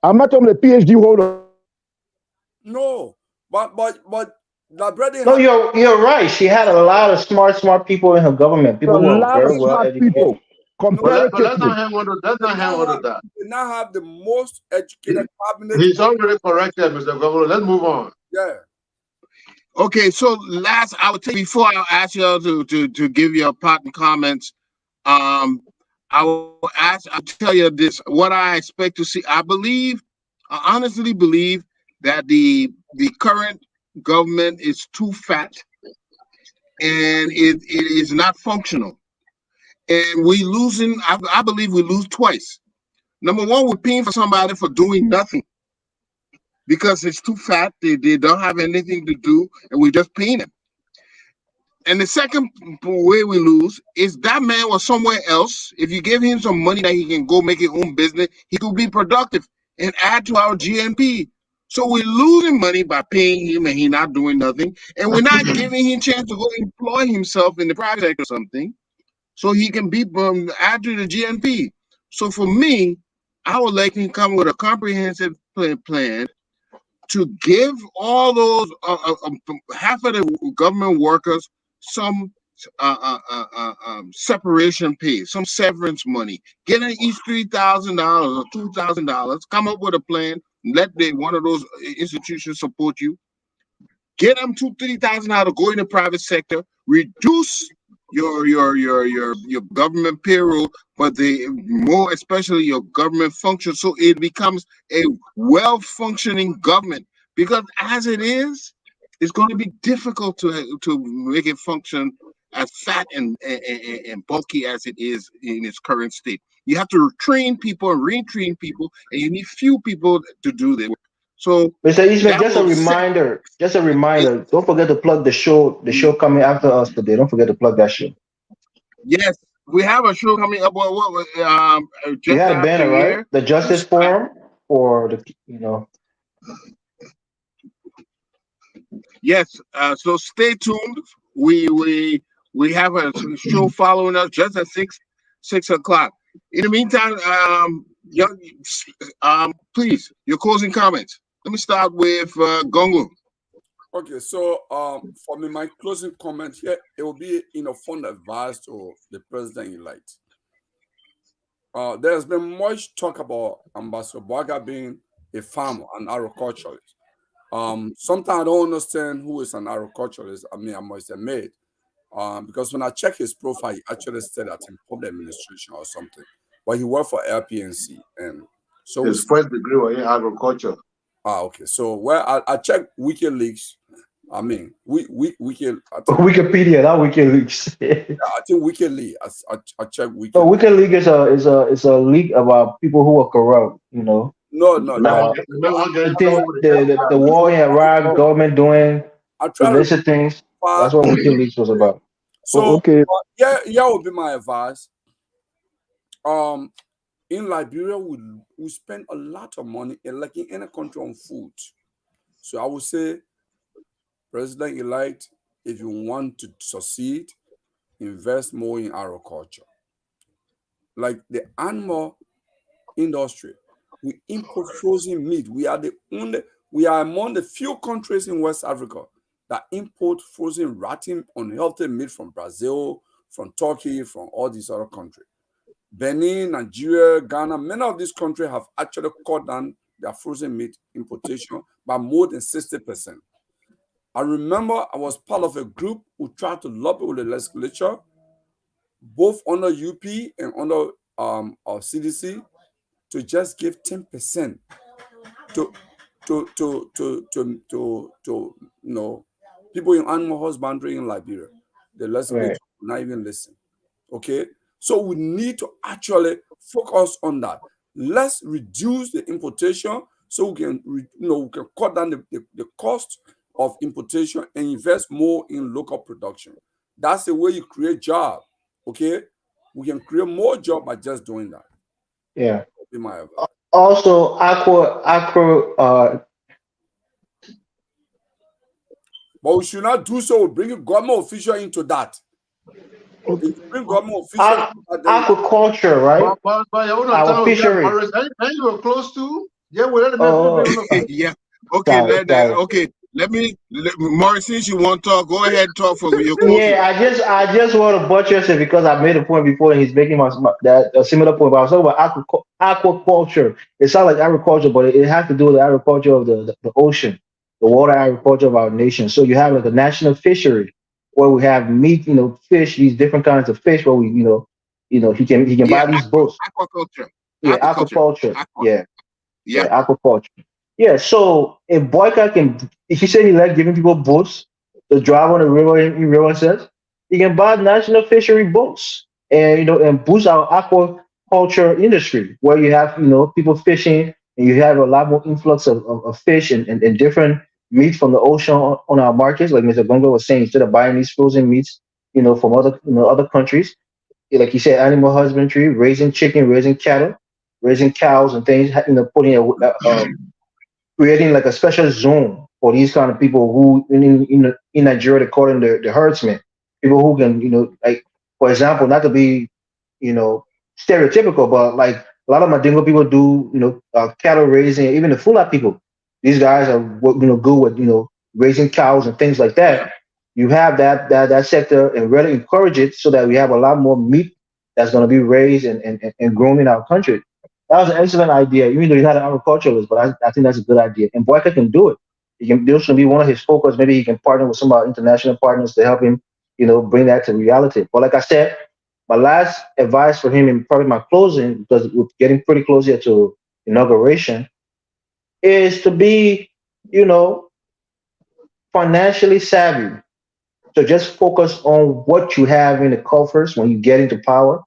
I'm not talking the PhD holder. No, but Librarian. No, you're right. She had a lot of smart people in her government. People who are very well educated. People. Comparatively. Let's not hang on to that. They now have the most educated cabinet. He's already corrected, Mr. Governor. Let's move on. Yeah. Okay, so last I would take before I ask y'all to give your parting comments. I will ask. I'll tell you this: what I expect to see. I honestly believe that the current government is too fat, and it is not functional. And I believe we lose twice. Number one, we're paying for somebody for doing nothing because it's too fat. They don't have anything to do, and we're just paying them. And the second way we lose is that man was somewhere else. If you give him some money that he can go make his own business, he could be productive and add to our GNP. So we're losing money by paying him and he's not doing nothing. And we're not giving him a chance to go employ himself in the private sector or something so he can be add to the GNP. So for me, I would like him to come with a comprehensive plan to give all those half of the government workers some separation pay, some severance money. Get each $3,000 or $2,000. Come up with a plan. Let one of those institutions support you. Get them $2,000-$3,000 to go in the private sector. Reduce your government payroll, but more especially your government function, so it becomes a well-functioning government. Because as it is, it's going to be difficult to make it function as fat and bulky as it is in its current state. You have to train people and retrain people, and you need few people to do this work. So, Mr. Eastman, just a reminder. Don't forget to plug the show. The show coming after us today. Don't forget to plug that show. Yes, we have a show coming up. Just you had a banner, here. Right? The Justice Forum, or Yes. So stay tuned. We have a show following us just at 6 o'clock. In the meantime, please, your closing comments. Let me start with Gongo. Okay, so for me, my closing comment here, it will be in a fund advice to the president-elect. There has been much talk about Ambassador Boakai being a farmer, an agriculturalist. Sometimes I don't understand who is an agriculturalist. I mean, I must admit, because when I check his profile, he actually said that in public administration or something. But he worked for LPNC, and so his first degree was in agriculture. Okay. So I checked WikiLeaks. I mean, Wikipedia, not WikiLeaks. Yeah, I think WikiLeaks. I checked WikiLeaks. So WikiLeaks is a league about people who are corrupt. No. The war in Iraq, government doing illicit things. That's what WikiLeaks was about. So yeah, would be my advice. In Liberia, we spend a lot of money, like in any country, on food. So I would say, President-elect, if you want to succeed, invest more in agriculture. Like the animal industry, we import frozen meat. We are among the few countries in West Africa that import frozen, rotting, unhealthy meat from Brazil, from Turkey, from all these other countries. Benin, Nigeria, Ghana, many of these countries have actually cut down their frozen meat importation by more than 60%. I remember I was part of a group who tried to lobby with the legislature, both under UP and under our CDC, to just give 10% to people in animal husbandry in Liberia. The legislature will not even listen. Okay, so we need to actually focus on that. Let's reduce the importation so we can, we can cut down the cost of importation and invest more in local production. That's the way you create jobs. Okay, we can create more jobs by just doing that. Yeah. Be my advice. Also, But we should not do so. We bring a government official into that. If you bring government official into that, then aquaculture, right? But you Our fishery. and you were close to. Yeah, we let him Yeah. Okay. Okay. Morris, since you want to talk, go ahead and talk for me. You're close. Yeah, I just want to buttress it because I made a point before and he's making that a similar point. But I was talking about aquaculture. It sounds like agriculture, but it has to do with the agriculture of the ocean, the water agriculture of our nation. So you have like a national fishery where we have meat, fish, these different kinds of fish where we, he can buy these boats. Aquaculture. Yeah, aquaculture. Yeah. Yeah. Aquaculture. Yeah, so if Boakai if he said he liked giving people boats to drive on the river, in river says, he can buy national fishery boats and and boost our aquaculture industry where you have people fishing and you have a lot more influx of fish and different meat from the ocean on our markets. Like Mr. Gongo was saying, instead of buying these frozen meats, from other countries, like you said, animal husbandry, raising chicken, raising cattle, raising cows and things, putting creating like a special zone for these kind of people who in Nigeria they call them the herdsmen, people who can like, for example, not to be stereotypical, but like a lot of Mandingo people do cattle raising, even the Fula people. These guys are good with raising cows and things like that. You have that sector and really encourage it so that we have a lot more meat that's going to be raised and grown in our country. That was an excellent idea, even though he's not an agriculturalist, but I think that's a good idea. And Boyka can do it. This should be one of his focus. Maybe he can partner with some of our international partners to help him, bring that to reality. But like I said, my last advice for him and probably my closing, because we're getting pretty close here to inauguration, is to be, financially savvy. So just focus on what you have in the coffers when you get into power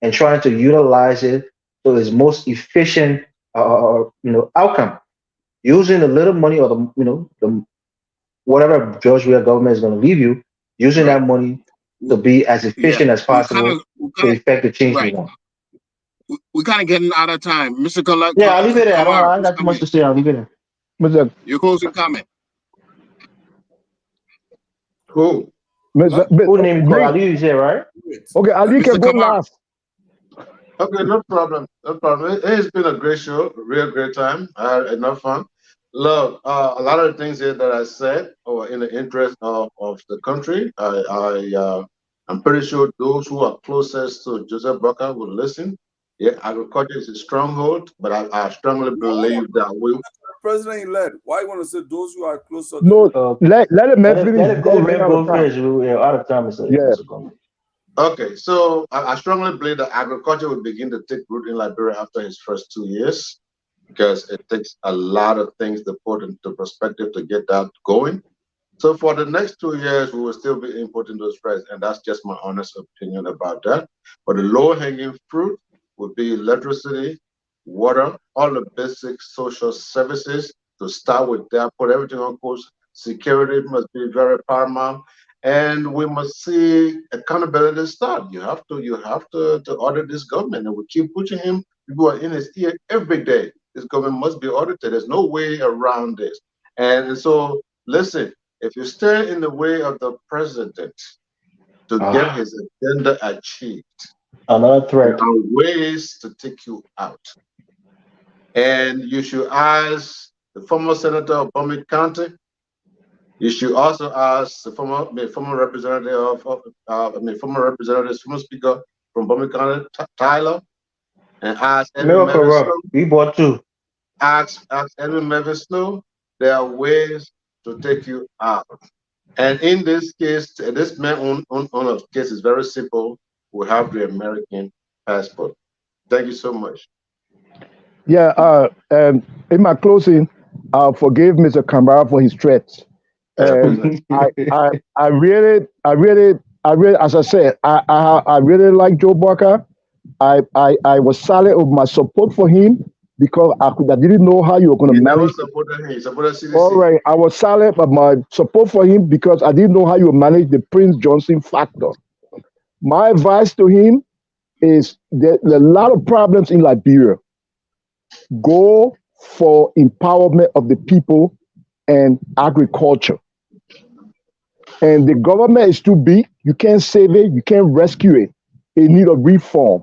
and trying to utilize it so it's most efficient, outcome. Using the little money or the whatever George Weah government is going to leave you, using that money to be as efficient as possible to effect the change you want. We're kind of getting out of time, Mr. Yeah, I'll leave it there. I ain't got too much to say. I'll leave it there. Your closing comment. Who? Who name call? Ali is here, right? Okay, Ali can go last. Okay, no problem. No problem. It's been a great show, real great time. I had enough fun. Look, a lot of the things here that I said are in the interest of the country. I'm pretty sure those who are closest to Joseph Boakai will listen. Yeah, agriculture is a stronghold, but I strongly believe that we. President-elect, why you want to say those who are closer? No, let him finish. Let it go finish. We're out of time. Okay, so I strongly believe that agriculture will begin to take root in Liberia after his first 2 years, because it takes a lot of things to put into perspective to get that going. So for the next 2 years, we will still be importing those rice, and that's just my honest opinion about that. But the low-hanging fruit would be electricity, water, all the basic social services. To start with that, put everything on course. Security must be very paramount, and we must see accountability start. You have to audit this government, and we keep pushing him. People are in his ear every day. This government must be audited. There's no way around this. And so, listen, if you stand in the way of the president to get his agenda achieved, another threat. there are ways to take you out. And you should ask the former senator of Bombay County You should also ask the former representative former speaker from Bowman County, Tyler, and ask Edwin Miracle Mavis Rock, Snow. we bought two. Ask Edwin Mavis Snow. There are ways to take you out. And in this case, this man on case is very simple. We have the American passport. Thank you so much. Yeah, in my closing, I'll forgive Mr. Kamara for his threats. And I really, as I said, I really like Joe Boakai. I was silent of my support for him because I didn't know how you were going to You never manage. supported him. You supported CDC. All right, I was silent of my support for him because I didn't know how you manage the Prince Johnson factor. My advice to him is there are a lot of problems in Liberia. Go for empowerment of the people and agriculture. And the government is too big. You can't save it. You can't rescue it. It needs a reform.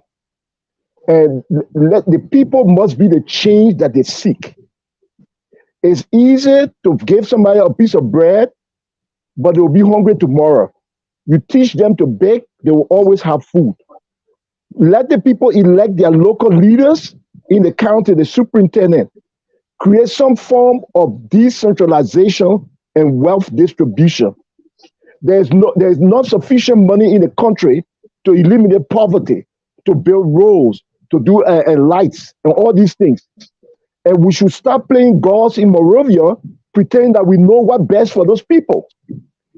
And the people must be the change that they seek. It's easy to give somebody a piece of bread, but they'll be hungry tomorrow. You teach them to bake, they will always have food. Let the people elect their local leaders in the county, the superintendent. Create some form of decentralization and wealth distribution. There's not sufficient money in the country to eliminate poverty, to build roads, to do lights and all these things. And we should stop playing gods in Morovia, pretending that we know what's best for those people.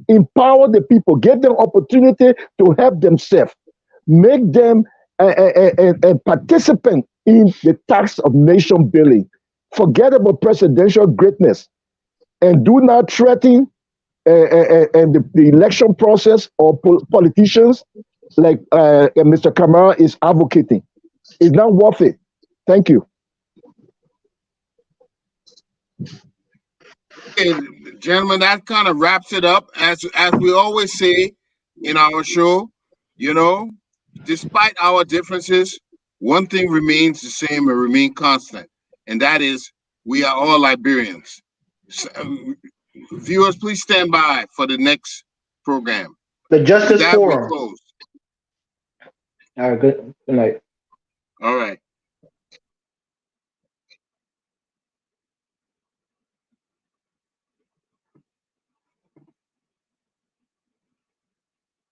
Empower the people, give them opportunity to help themselves, make them a participant in the task of nation building. Forget about presidential greatness and do not threaten the election process or politicians like Mr. Kamara is advocating. It's not worth it. Thank you. Okay, gentlemen, that kind of wraps it up. As we always say in our show, you know, despite our differences, one thing remains the same and remain constant, and that is we are all Liberians. So, viewers, please stand by for the next program. The Justice With that, we Forum. close. All right, good night. All right.